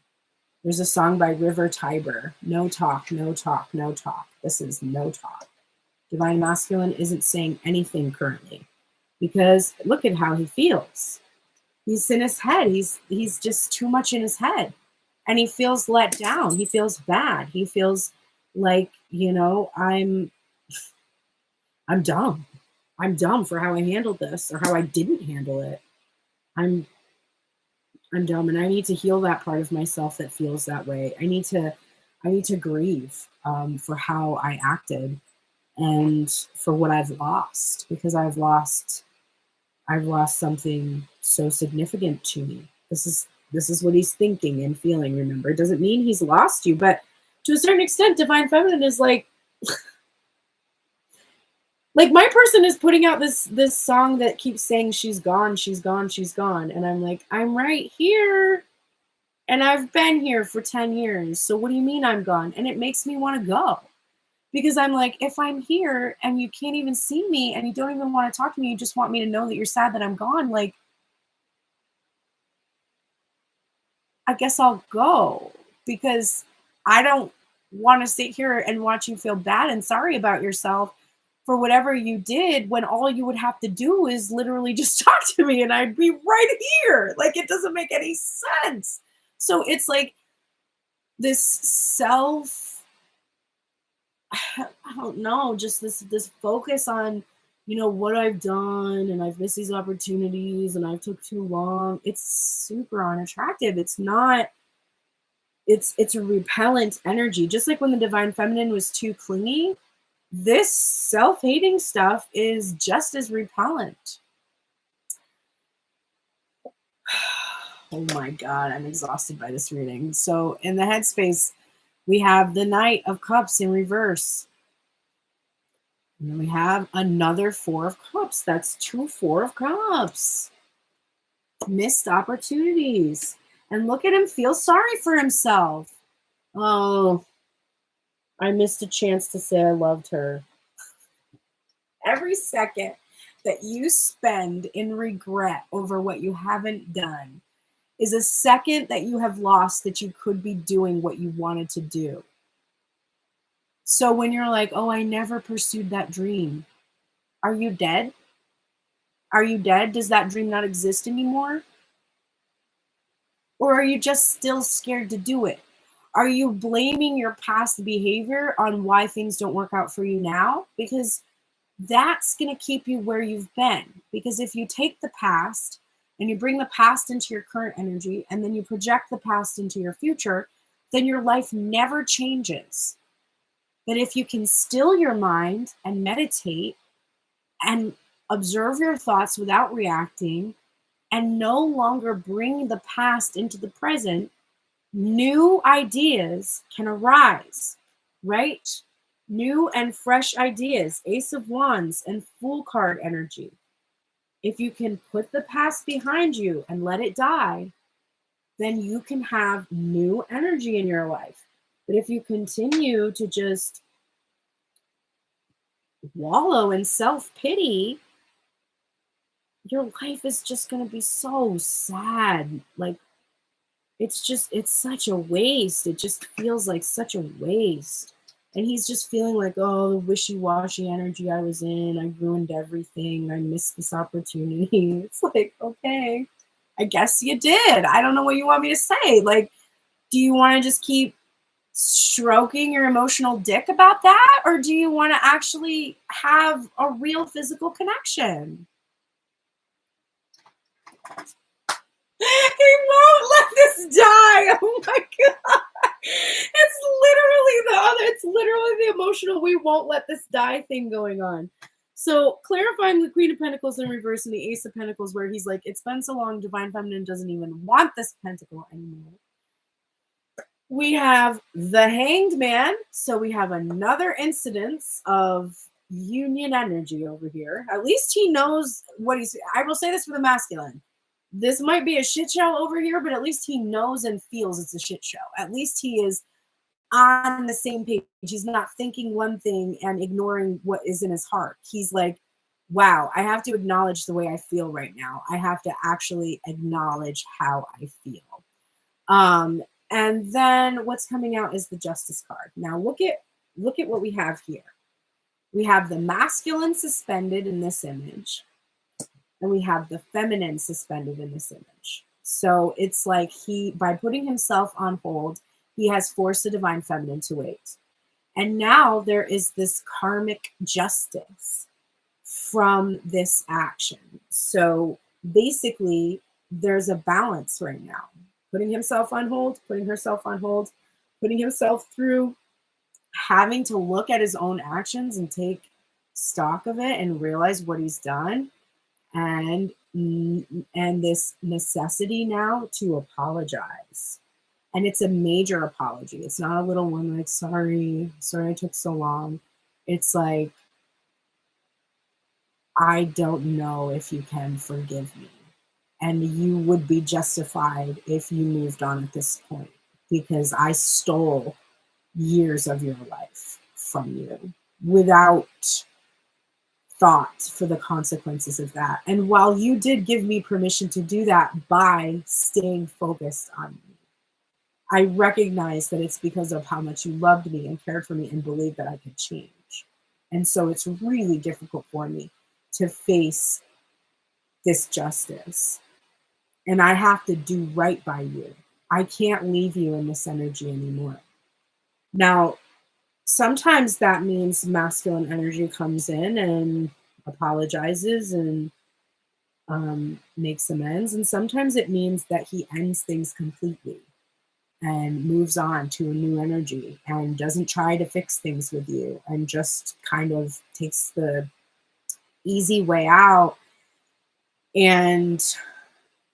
There's a song by River Tiber. No talk, no talk, no talk. This is no talk. Divine Masculine isn't saying anything currently, because look at how he feels. He's in his head. He's just too much in his head. And he feels let down. He feels bad. He feels like, I'm dumb. I'm dumb for how I handled this or how I didn't handle it. I'm dumb, and I need to heal that part of myself that feels that way. I need to grieve for how I acted and for what I've lost, because I've lost something so significant to me. This is This is what he's thinking and feeling, remember. It doesn't mean he's lost you, but to a certain extent, divine feminine is like my person is putting out this song that keeps saying she's gone, she's gone, she's gone. And I'm like, I'm right here. And I've been here for 10 years. So what do you mean I'm gone? And it makes me want to go. Because I'm like, if I'm here and you can't even see me and you don't even want to talk to me, you just want me to know that you're sad that I'm gone, like, I guess I'll go, because I don't want to sit here and watch you feel bad and sorry about yourself for whatever you did, when all you would have to do is literally just talk to me and I'd be right here. Like, it doesn't make any sense. So it's like this self, I don't know, just this focus on, what I've done, and I've missed these opportunities and I've took too long. It's super unattractive. It's not, it's a repellent energy. Just like when the divine feminine was too clingy, this self-hating stuff is just as repellent. Oh my God, I'm exhausted by this reading. So in the headspace, we have the Knight of Cups in reverse. And then we have another Four of Cups. That's 2 Four of Cups. Missed opportunities. And look at him feel sorry for himself. Oh, I missed a chance to say I loved her. Every second that you spend in regret over what you haven't done is a second that you have lost that you could be doing what you wanted to do. So when you're like, oh, I never pursued that dream, are you dead? Are you dead? Does that dream not exist anymore? Or are you just still scared to do it? Are you blaming your past behavior on why things don't work out for you now? Because that's going to keep you where you've been. Because if you take the past and you bring the past into your current energy, and then you project the past into your future, then your life never changes. But if you can still your mind and meditate and observe your thoughts without reacting, and no longer bring the past into the present, new ideas can arise, right? New and fresh ideas, Ace of Wands and Fool card energy. If you can put the past behind you and let it die, then you can have new energy in your life. But if you continue to just wallow in self-pity, your life is just going to be so sad. Like, it's such a waste. It just feels like such a waste. And he's just feeling like, oh, the wishy-washy energy I was in, I ruined everything, I missed this opportunity. It's like, okay, I guess you did. I don't know what you want me to say. Like, do you want to just keep stroking your emotional dick about that? Or do you want to actually have a real physical connection? He won't let this die. Oh my God. It's literally the emotional we won't let this die thing going on. So clarifying the Queen of Pentacles in reverse and the Ace of Pentacles, where he's like, it's been so long, divine feminine doesn't even want this pentacle anymore. We have the Hanged Man. So we have another incidence of union energy over here. At least he knows what he's, I will say this for the masculine. This might be a shit show over here, but at least he knows and feels it's a shit show. At least he is on the same page. He's not thinking one thing and ignoring what is in his heart. He's like, wow, I have to acknowledge the way I feel right now. I have to actually acknowledge how I feel. And then what's coming out is the Justice card. Now look at what we have here. We have the masculine suspended in this image, and we have the feminine suspended in this image. So it's like he, by putting himself on hold, he has forced the divine feminine to wait. And now there is this karmic justice from this action. So basically, there's a balance right now. Putting himself on hold, putting herself on hold, putting himself through having to look at his own actions and take stock of it and realize what he's done. And and this necessity now to apologize. And it's a major apology. It's not a little one like, sorry I took so long. It's like, I don't know if you can forgive me. And you would be justified if you moved on at this point, because I stole years of your life from you without thought for the consequences of that. And while you did give me permission to do that by staying focused on me, I recognize that it's because of how much you loved me and cared for me and believed that I could change. And so it's really difficult for me to face this justice. And I have to do right by you. I can't leave you in this energy anymore. Now, sometimes that means masculine energy comes in and apologizes and makes amends. And sometimes it means that he ends things completely and moves on to a new energy and doesn't try to fix things with you and just kind of takes the easy way out and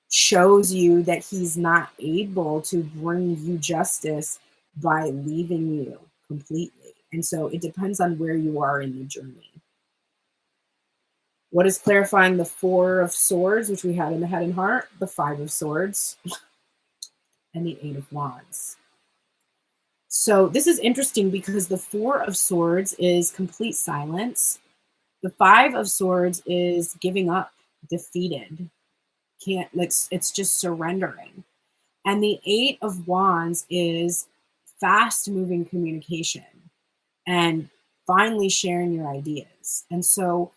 shows you that he's not able to bring you justice by leaving you completely. And so it depends on where you are in the journey. What is clarifying the Four of Swords, which we had in the Head and Heart, the Five of Swords, and the Eight of Wands. So this is interesting because the Four of Swords is complete silence. The Five of Swords is giving up, defeated. It's just surrendering. And the Eight of Wands is fast moving communication and finally sharing your ideas. And so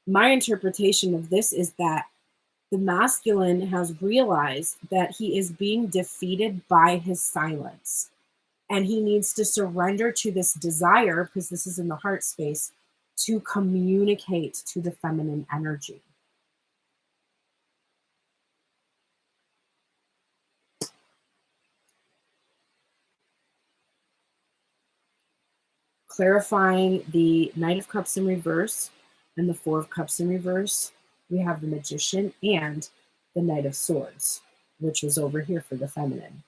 my interpretation of this is that the masculine has realized that he is being defeated by his silence. And he needs to surrender to this desire, because this is in the heart space, to communicate to the feminine energy. Clarifying the Knight of Cups in reverse and the Four of Cups in reverse, we have the Magician and the Knight of Swords, which was over here for the feminine.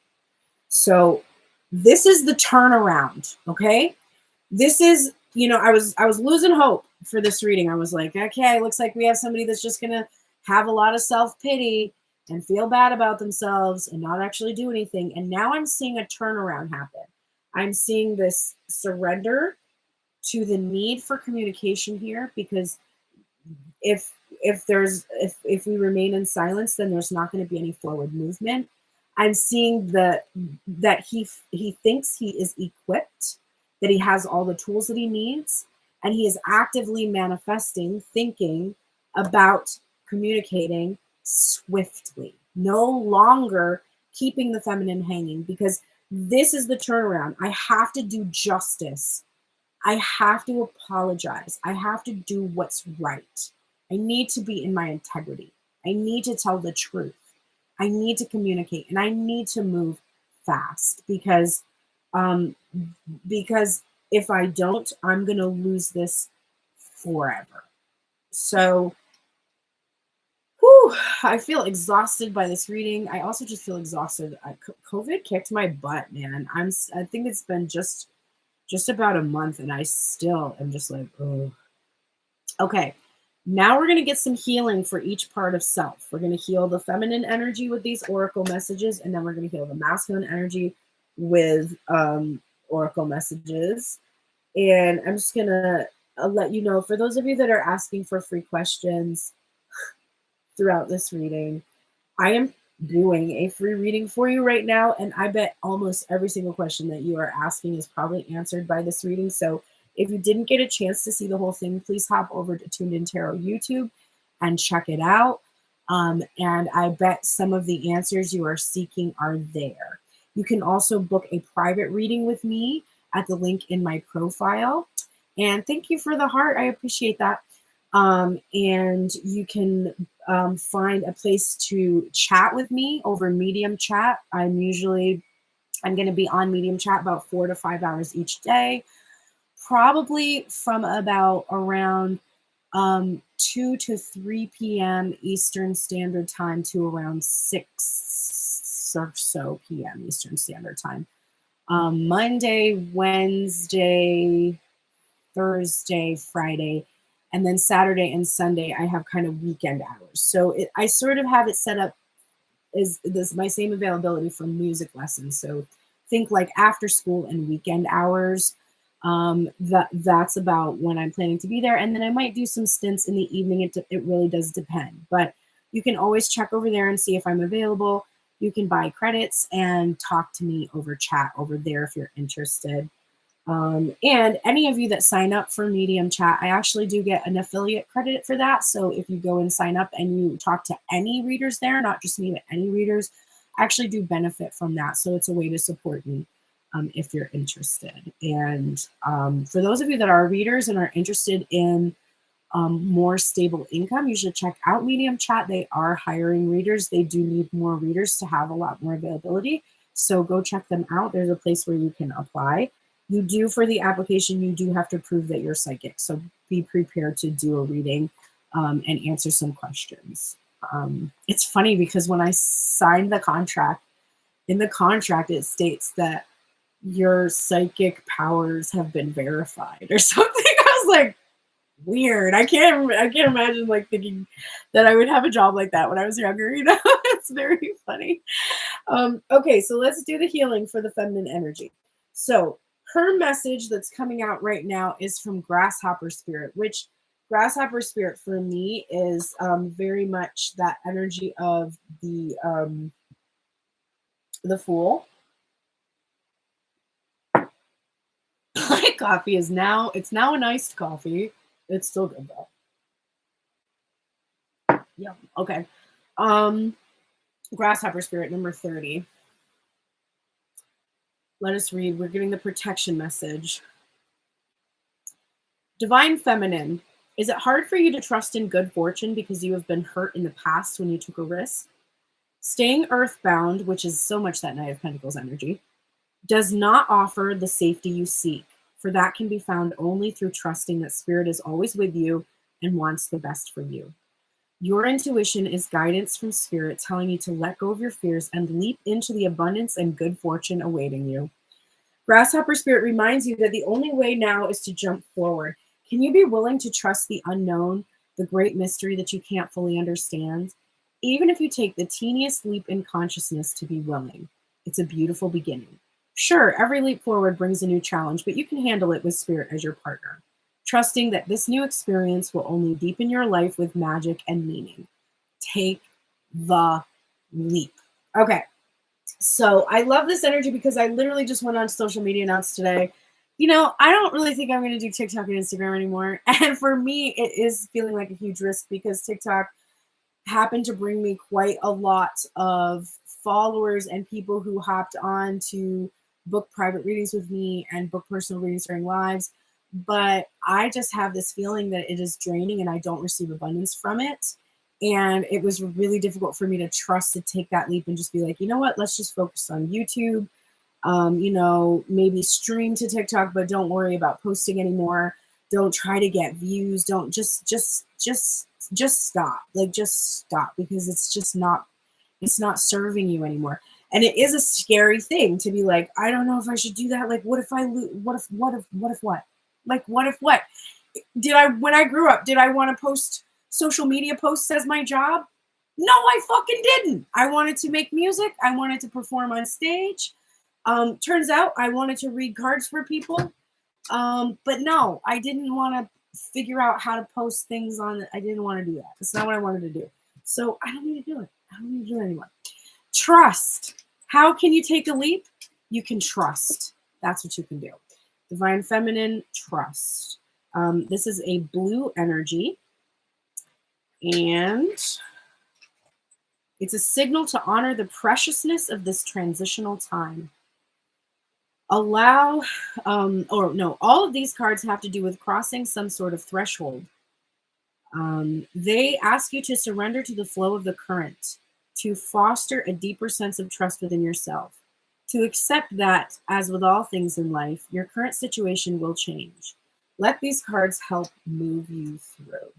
So this is the turnaround, okay? This is, I was losing hope for this reading. I was like, okay, looks like we have somebody that's just going to have a lot of self-pity and feel bad about themselves and not actually do anything. And now I'm seeing a turnaround happen. I'm seeing this surrender to the need for communication here, because if we remain in silence, then there's not going to be any forward movement. I'm seeing that he thinks he is equipped, that he has all the tools that he needs, and he is actively manifesting, thinking about communicating swiftly, no longer keeping the feminine hanging, because this is the turnaround. I have to do justice. I have to apologize. I have to do what's right. I need to be in my integrity. I need to tell the truth. I need to communicate, and I need to move fast, because if I don't, I'm going to lose this forever. So I feel exhausted by this reading. I also just feel exhausted. COVID kicked my butt, man. I think it's been just about a month, and I still am just like, oh. Okay, now we're going to get some healing for each part of self. We're going to heal the feminine energy with these oracle messages, and then we're going to heal the masculine energy with oracle messages. And I'm just going to let you know, for those of you that are asking for free questions throughout this reading, I am doing a free reading for you right now, and I bet almost every single question that you are asking is probably answered by this reading. So if you didn't get a chance to see the whole thing, please hop over to Tuned In Tarot YouTube and check it out. And I bet some of the answers you are seeking are there. You can also book a private reading with me at the link in my profile. And thank you for the heart. I appreciate that. And you can find a place to chat with me over Medium Chat. I'm going to be on Medium Chat about 4 to 5 hours each day, probably from about around 2 to 3 p.m. Eastern Standard Time to around 6 or so p.m. Eastern Standard Time. Monday, Wednesday, Thursday, Friday, and then Saturday and Sunday, I have kind of weekend hours. So I sort of have it set up as this my same availability for music lessons. So think like after school and weekend hours. That's about when I'm planning to be there, and then I might do some stints in the evening. It really does depend, but you can always check over there and see if I'm available. You can buy credits and talk to me over chat over there if you're interested. And any of you that sign up for Medium Chat, I actually do get an affiliate credit for that. So if you go and sign up and you talk to any readers there, not just me, but any readers, I actually do benefit from that. So it's a way to support me if you're interested. And for those of you that are readers and are interested in more stable income, you should check out Medium Chat. They are hiring readers. They do need more readers to have a lot more availability. So go check them out. There's a place where you can apply. You do, for the application, you do have to prove that you're psychic. So be prepared to do a reading and answer some questions. It's funny because when I signed the contract, in the contract, it states that your psychic powers have been verified or something. I was like, weird. I can't imagine like thinking that I would have a job like that when I was younger. You know, it's very funny. Okay, so let's do the healing for the feminine energy. So her message that's coming out right now is from Grasshopper Spirit, which Grasshopper Spirit for me is very much that energy of the Fool. My coffee is now an iced coffee. It's still good though. Yeah. Okay. Grasshopper Spirit number 30. Let us read. We're getting the protection message. Divine Feminine, is it hard for you to trust in good fortune because you have been hurt in the past when you took a risk? Staying earthbound, which is so much that Knight of Pentacles energy, does not offer the safety you seek, for that can be found only through trusting that Spirit is always with you and wants the best for you. Your intuition is guidance from Spirit telling you to let go of your fears and leap into the abundance and good fortune awaiting you. Grasshopper Spirit reminds you that the only way now is to jump forward. Can you be willing to trust the unknown, the great mystery that you can't fully understand? Even if you take the teeniest leap in consciousness to be willing, it's a beautiful beginning. Sure, every leap forward brings a new challenge, but you can handle it with Spirit as your partner, trusting that this new experience will only deepen your life with magic and meaning. Take the leap. Okay. So I love this energy because I literally just went on social media announced today. You know, I don't really think I'm going to do TikTok and Instagram anymore. And for me, it is feeling like a huge risk because TikTok happened to bring me quite a lot of followers and people who hopped on to book private readings with me and book personal readings during lives. But I just have this feeling that it is draining and I don't receive abundance from it. And it was really difficult for me to trust to take that leap and just be like, you know what, let's just focus on YouTube. You know, maybe stream to TikTok, but don't worry about posting anymore. Don't try to get views. Don't just stop. Like just stop because it's not serving you anymore. And it is a scary thing to be like, I don't know if I should do that. Like, what if I lose? What if what? Like, what if what? When I grew up, did I want to post social media posts as my job? No, I fucking didn't. I wanted to make music. I wanted to perform on stage. Turns out I wanted to read cards for people. But no, I didn't want to figure out how to post things on it. I didn't want to do that. It's not what I wanted to do. So I don't need to do it. I don't need to do it anymore. Trust. How can you take a leap? You can trust. That's what you can do. Divine Feminine, trust. This is a blue energy. And it's a signal to honor the preciousness of this transitional time. All of these cards have to do with crossing some sort of threshold. They ask you to surrender to the flow of the current, to foster a deeper sense of trust within yourself, to accept that, as with all things in life, your current situation will change. Let these cards help move you through.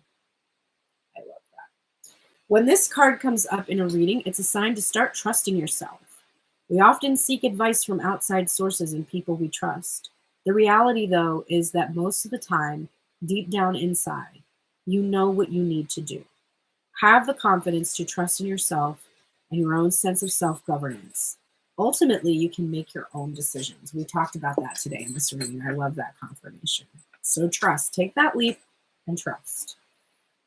I love that. When this card comes up in a reading, it's a sign to start trusting yourself. We often seek advice from outside sources and people we trust. The reality, though, is that most of the time, deep down inside, you know what you need to do. Have the confidence to trust in yourself and your own sense of self-governance. Ultimately, you can make your own decisions. We talked about that today in this reading. I love that confirmation. So trust. Take that leap and trust.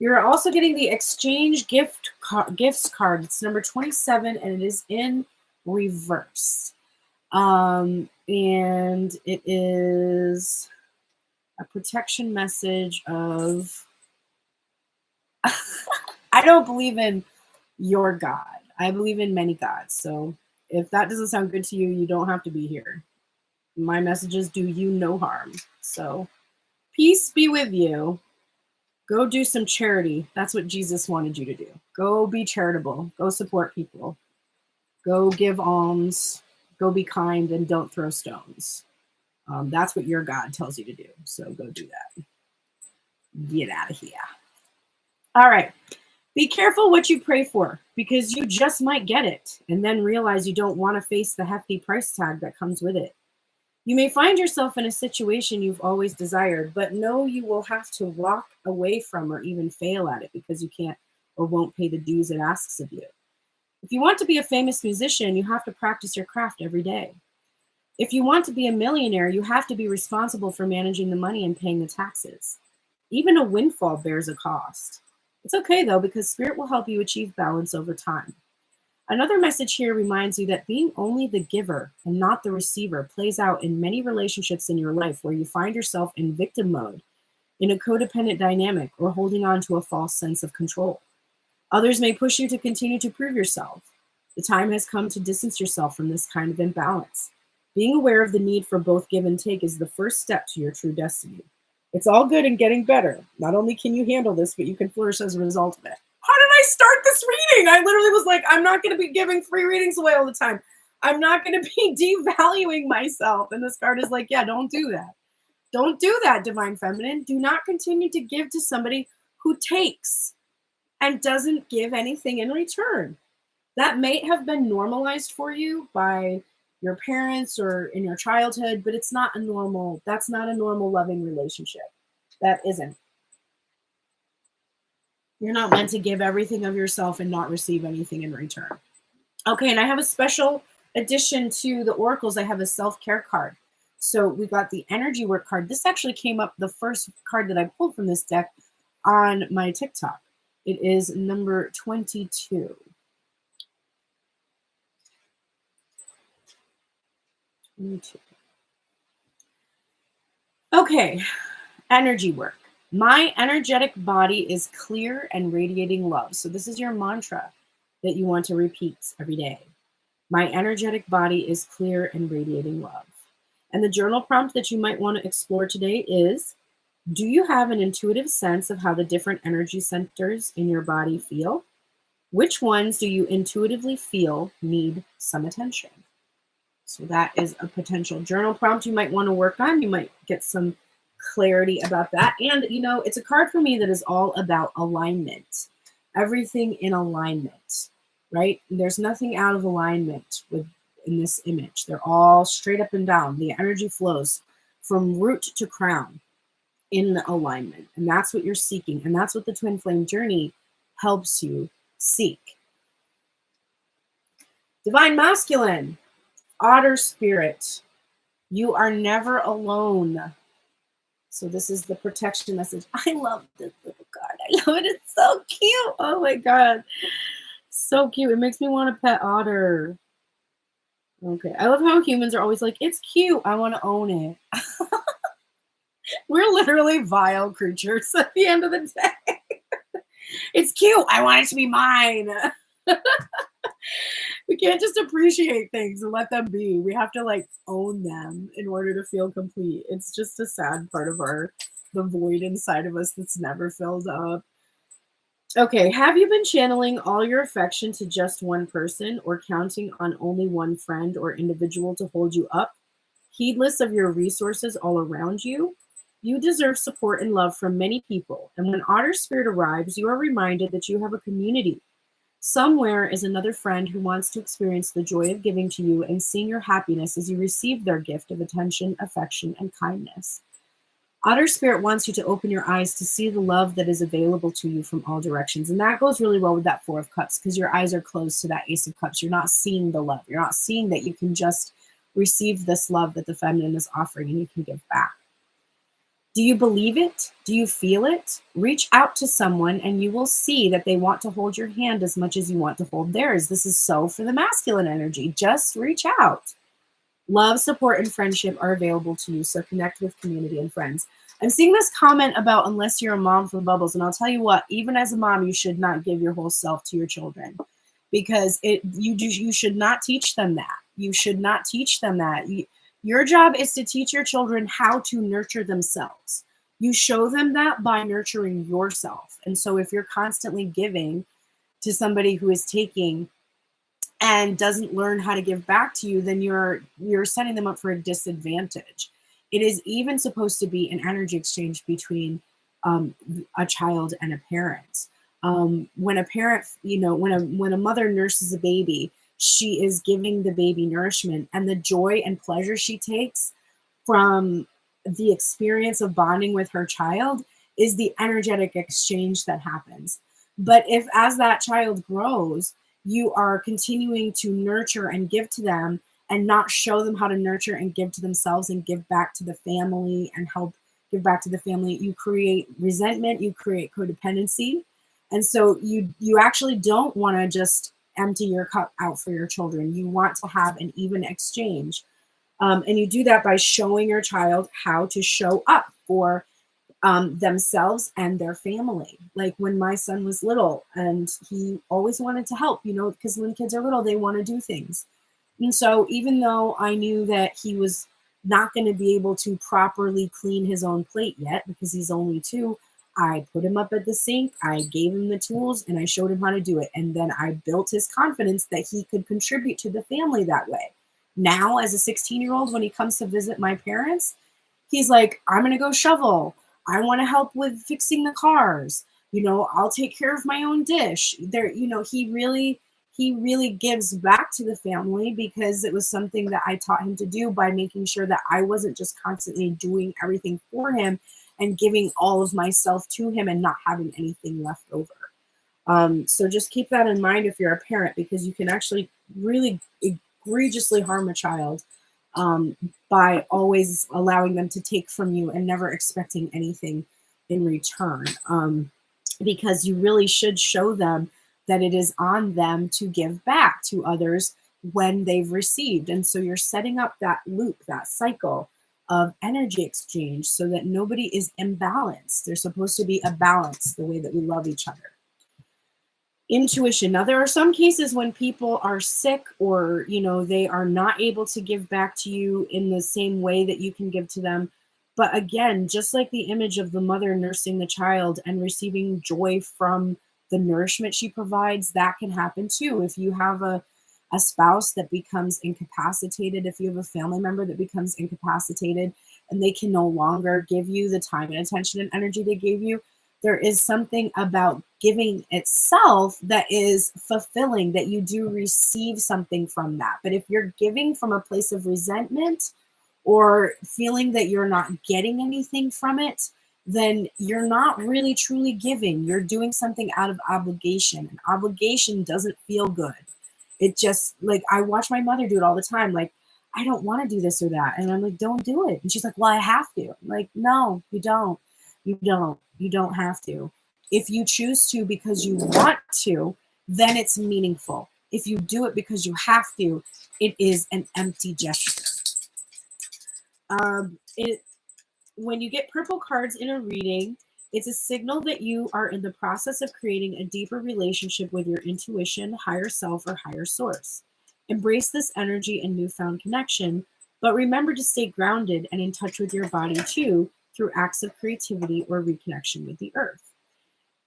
You're also getting the exchange gifts card. It's number 27, and it is in reverse. And it is a protection message of, I don't believe in your God. I believe in many gods. So if that doesn't sound good to you, you don't have to be here. My messages do you no harm. So peace be with you. Go do some charity. That's what Jesus wanted you to do. Go be charitable. Go support people. Go give alms. Go be kind and don't throw stones. That's what your God tells you to do. So go do that. Get out of here. All right. Be careful what you pray for, because you just might get it and then realize you don't want to face the hefty price tag that comes with it. You may find yourself in a situation you've always desired, but know you will have to walk away from or even fail at it because you can't or won't pay the dues it asks of you. If you want to be a famous musician, you have to practice your craft every day. If you want to be a millionaire, you have to be responsible for managing the money and paying the taxes. Even a windfall bears a cost. It's okay, though, because Spirit will help you achieve balance over time. Another message here reminds you that being only the giver and not the receiver plays out in many relationships in your life where you find yourself in victim mode, in a codependent dynamic, or holding on to a false sense of control. Others may push you to continue to prove yourself. The time has come to distance yourself from this kind of imbalance. Being aware of the need for both give and take is the first step to your true destiny. It's all good and getting better. Not only can you handle this, but you can flourish as a result of it. How did I start this reading? I literally was like, I'm not going to be giving free readings away all the time. I'm not going to be devaluing myself. And this card is like, yeah, don't do that. Don't do that, Divine Feminine. Do not continue to give to somebody who takes and doesn't give anything in return. That may have been normalized for you by your parents or in your childhood, but that's not a normal loving relationship. That isn't. You're not meant to give everything of yourself and not receive anything in return. Okay, and I have a special addition to the oracles. I have a self-care card. So we got the energy work card. This actually came up, the first card that I pulled from this deck, on my TikTok. It is number 22. 22. Okay, energy work. My energetic body is clear and radiating love. So this is your mantra that you want to repeat every day. My energetic body is clear and radiating love. And the journal prompt that you might want to explore today is, do you have an intuitive sense of how the different energy centers in your body feel? Which ones do you intuitively feel need some attention? So that is a potential journal prompt you might want to work on. You might get some clarity about that. And, it's a card for me that is all about alignment. Everything in alignment, right? There's nothing out of alignment in this image. They're all straight up and down. The energy flows from root to crown in alignment. And that's what you're seeking. And that's what the Twin Flame Journey helps you seek. Divine Masculine, Otter Spirit, you are never alone. So this is the protection message. I love this little card. I love it. It's so cute. Oh my God. So cute. It makes me want to pet Otter. Okay. I love how humans are always like, it's cute. I want to own it. We're literally vile creatures at the end of the day. It's cute. I want it to be mine. We can't just appreciate things and let them be. We have to own them in order to feel complete. It's just a sad part of the void inside of us that's never filled up. Okay, have you been channeling all your affection to just one person or counting on only one friend or individual to hold you up, heedless of your resources all around you? You deserve support and love from many people, and when Otter Spirit arrives, you are reminded that you have a community. Somewhere is another friend who wants to experience the joy of giving to you and seeing your happiness as you receive their gift of attention, affection, and kindness. Otter Spirit wants you to open your eyes to see the love that is available to you from all directions. And that goes really well with that Four of Cups because your eyes are closed to that Ace of Cups. You're not seeing the love. You're not seeing that you can just receive this love that the feminine is offering and you can give back. Do you believe it? Do you feel it? Reach out to someone and you will see that they want to hold your hand as much as you want to hold theirs. This is so for the masculine energy. Just reach out. Love, support, and friendship are available to you, so connect with community and friends. I'm seeing this comment about unless you're a mom from Bubbles, and I'll tell you what, even as a mom, you should not give your whole self to your children because you should not teach them that. You should not teach them that. Your job is to teach your children how to nurture themselves. You show them that by nurturing yourself. And so if you're constantly giving to somebody who is taking and doesn't learn how to give back to you, then you're setting them up for a disadvantage. It is even supposed to be an energy exchange between a child and a parent. When a parent, when a mother nurses a baby, she is giving the baby nourishment, and the joy and pleasure she takes from the experience of bonding with her child is the energetic exchange that happens. But if as that child grows, you are continuing to nurture and give to them and not show them how to nurture and give to themselves and give back to the family and help give back to the family, you create resentment, you create codependency. And so you actually don't want to just empty your cup out for your children. You want to have an even exchange. And you do that by showing your child how to show up for themselves and their family. Like when my son was little and he always wanted to help, because when kids are little, they want to do things. And so even though I knew that he was not going to be able to properly clean his own plate yet because he's only 2, I put him up at the sink, I gave him the tools, and I showed him how to do it. And then I built his confidence that he could contribute to the family that way. Now, as a 16-year-old, when he comes to visit my parents, he's like, I'm going to go shovel. I want to help with fixing the cars. I'll take care of my own dish. He really gives back to the family because it was something that I taught him to do by making sure that I wasn't just constantly doing everything for him and giving all of myself to him and not having anything left over. So just keep that in mind if you're a parent, because you can actually really egregiously harm a child by always allowing them to take from you and never expecting anything in return. Because you really should show them that it is on them to give back to others when they've received. And so you're setting up that loop, that cycle of energy exchange so that nobody is imbalanced. There's supposed to be a balance the way that we love each other. Intuition. Now, there are some cases when people are sick or, they are not able to give back to you in the same way that you can give to them. But again, just like the image of the mother nursing the child and receiving joy from the nourishment she provides, that can happen too. If you have a spouse that becomes incapacitated, if you have a family member that becomes incapacitated and they can no longer give you the time and attention and energy they gave you, there is something about giving itself that is fulfilling, that you do receive something from that. But if you're giving from a place of resentment or feeling that you're not getting anything from it, then you're not really truly giving. You're doing something out of obligation. And obligation doesn't feel good. It just, like, I watch my mother do it all the time. Like, I don't want to do this or that. And I'm like, don't do it. And she's like, well, I have to. I'm like, no, you don't. You don't. You don't have to. If you choose to because you want to, then it's meaningful. If you do it because you have to, it is an empty gesture. When you get purple cards in a reading, it's a signal that you are in the process of creating a deeper relationship with your intuition, higher self, or higher source. Embrace this energy and newfound connection, but remember to stay grounded and in touch with your body too, through acts of creativity or reconnection with the earth.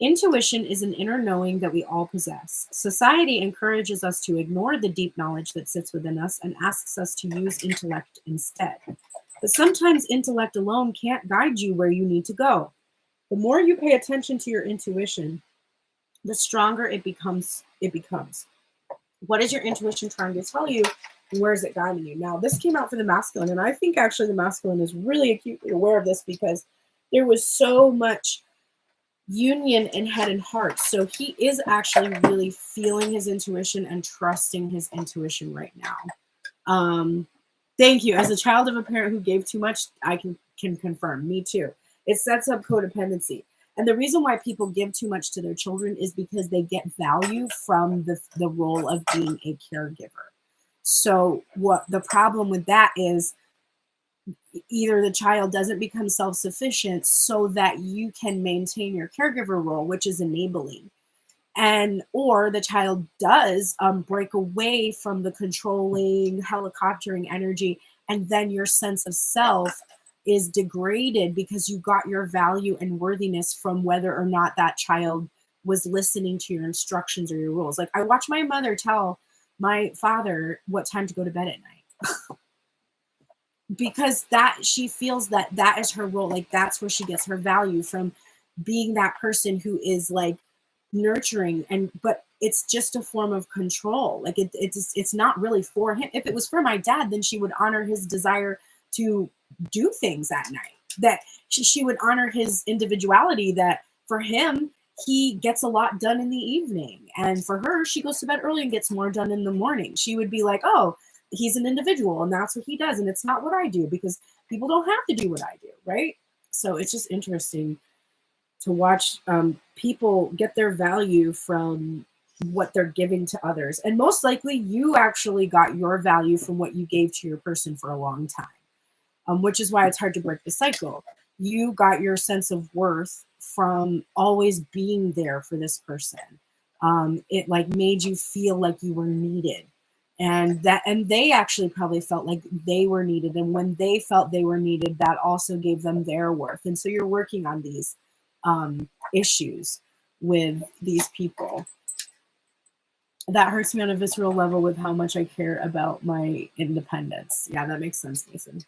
Intuition is an inner knowing that we all possess. Society encourages us to ignore the deep knowledge that sits within us and asks us to use intellect instead. But sometimes intellect alone can't guide you where you need to go. The more you pay attention to your intuition, the stronger it becomes. What is your intuition trying to tell you? And where is it guiding you? Now, this came out for the masculine, and I think actually the masculine is really acutely aware of this because there was so much union in head and heart. So he is actually really feeling his intuition and trusting his intuition right now. Thank you. As a child of a parent who gave too much, I can confirm. Me too. It sets up codependency. And the reason why people give too much to their children is because they get value from the role of being a caregiver. So what the problem with that is, either the child doesn't become self-sufficient so that you can maintain your caregiver role, which is enabling, and or the child does break away from the controlling helicoptering energy, and then your sense of self is degraded because you got your value and worthiness from whether or not that child was listening to your instructions or your rules. Like I watched my mother tell my father what time to go to bed at night because that she feels that that is her role. Like that's where she gets her value from, being that person who is like nurturing, and but it's just a form of control. Like it's not really for him. If it was for my dad, then she would honor his desire to do things at night, that she would honor his individuality, that for him he gets a lot done in the evening, and for her she goes to bed early and gets more done in the morning. She would be like, oh, he's an individual and that's what he does, and it's not what I do, because people don't have to do what I do, right? So it's just interesting to watch people get their value from what they're giving to others. And most likely you actually got your value from what you gave to your person for a long time, which is why it's hard to break the cycle. You got your sense of worth from always being there for this person. It like made you feel like you were needed, and they actually probably felt like they were needed, and when they felt they were needed, that also gave them their worth. And so you're working on these issues with these people. That hurts me on a visceral level with how much I care about my independence. Yeah, that makes sense, Nathan.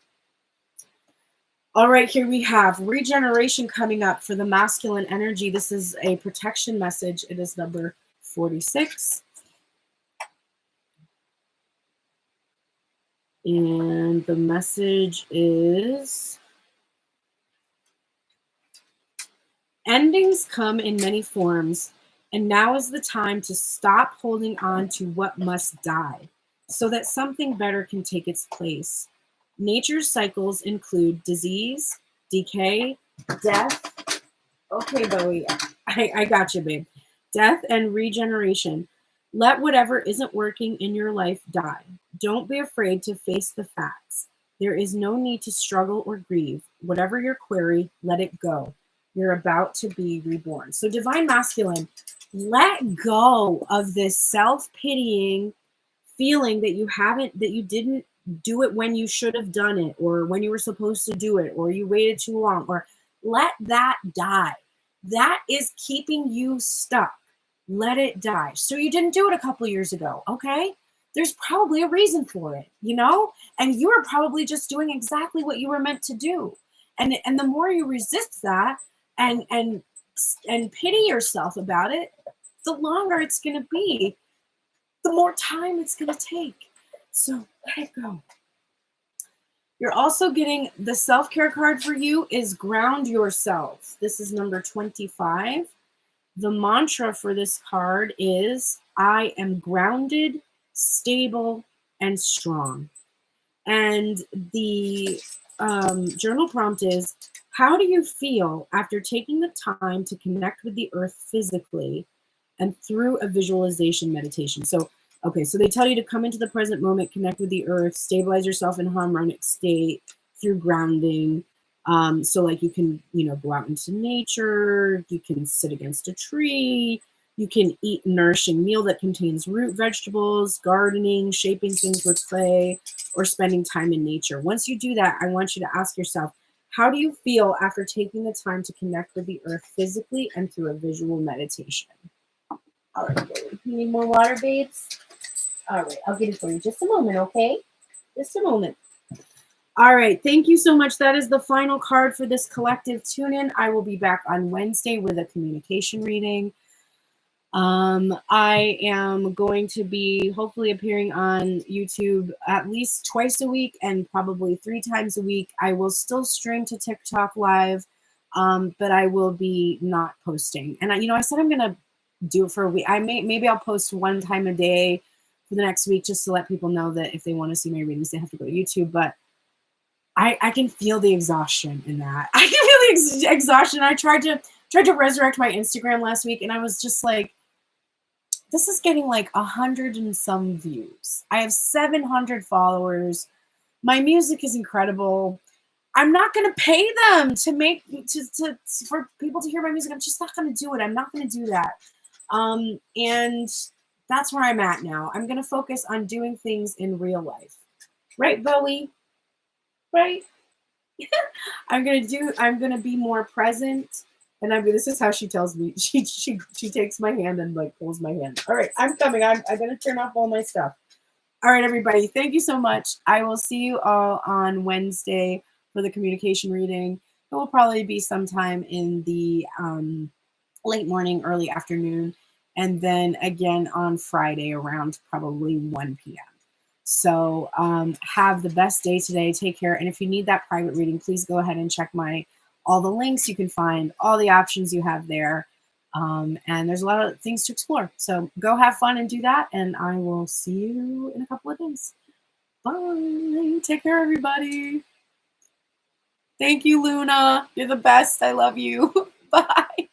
All right, here we have regeneration coming up for the masculine energy. This is a protection message. It is number 46. And the message is: endings come in many forms, and now is the time to stop holding on to what must die so that something better can take its place. Nature's cycles include disease, decay, death. Okay, Bowie, I got you, babe. Death and regeneration. Let whatever isn't working in your life die. Don't be afraid to face the facts. There is no need to struggle or grieve. Whatever your query, let it go. You're about to be reborn. So divine masculine, let go of this self-pitying feeling that you didn't do it when you should have done it, or when you were supposed to do it, or you waited too long, or let that die. That is keeping you stuck. Let it die. So you didn't do it a couple years ago. Okay. There's probably a reason for it, and you were probably just doing exactly what you were meant to do. And the more you resist that and pity yourself about it, the longer it's going to be, the more time it's going to take. So let it go. You're also getting the self-care card for you is ground yourself. This is number 25. The mantra for this card is, I am grounded, stable, and strong. And the journal prompt is, how do you feel after taking the time to connect with the earth physically and through a visualization meditation? So they tell you to come into the present moment, connect with the earth, stabilize yourself in harmonic state through grounding. So like you can, go out into nature, you can sit against a tree, you can eat a nourishing meal that contains root vegetables, gardening, shaping things with clay, or spending time in nature. Once you do that, I want you to ask yourself, how do you feel after taking the time to connect with the earth physically and through a visual meditation? All right, baby. You need more water, babes? All right, I'll get it for you. Just a moment, okay? Just a moment. All right. Thank you so much. That is the final card for this collective tune-in. I will be back on Wednesday with a communication reading. I am going to be hopefully appearing on YouTube at least twice a week and probably 3 times a week. I will still stream to TikTok live, but I will be not posting. And I said I'm gonna do it for a week. Maybe I'll post 1 time a day for the next week just to let people know that if they want to see my readings, they have to go to YouTube. But I can feel the exhaustion in that. I can feel the exhaustion. I tried to resurrect my Instagram last week, and I was just like, this is getting like 100 and some views. I have 700 followers. My music is incredible. I'm not going to pay them for people to hear my music. I'm just not going to do it. I'm not going to do that. And that's where I'm at now. I'm going to focus on doing things in real life. Right, Bowie? Right? I'm going to be more present. And this is how she tells me. She takes my hand and like pulls my hand. All right, I'm coming. I'm going to turn off all my stuff. All right, everybody. Thank you so much. I will see you all on Wednesday for the communication reading. It will probably be sometime in the late morning, early afternoon, and then again on Friday around probably 1 p.m. So have the best day today. Take care. And if you need that private reading, please go ahead and check all the links. You can find all the options you have there. And there's a lot of things to explore. So go have fun and do that. And I will see you in a couple of days. Bye. Take care, everybody. Thank you, Luna. You're the best. I love you. Bye.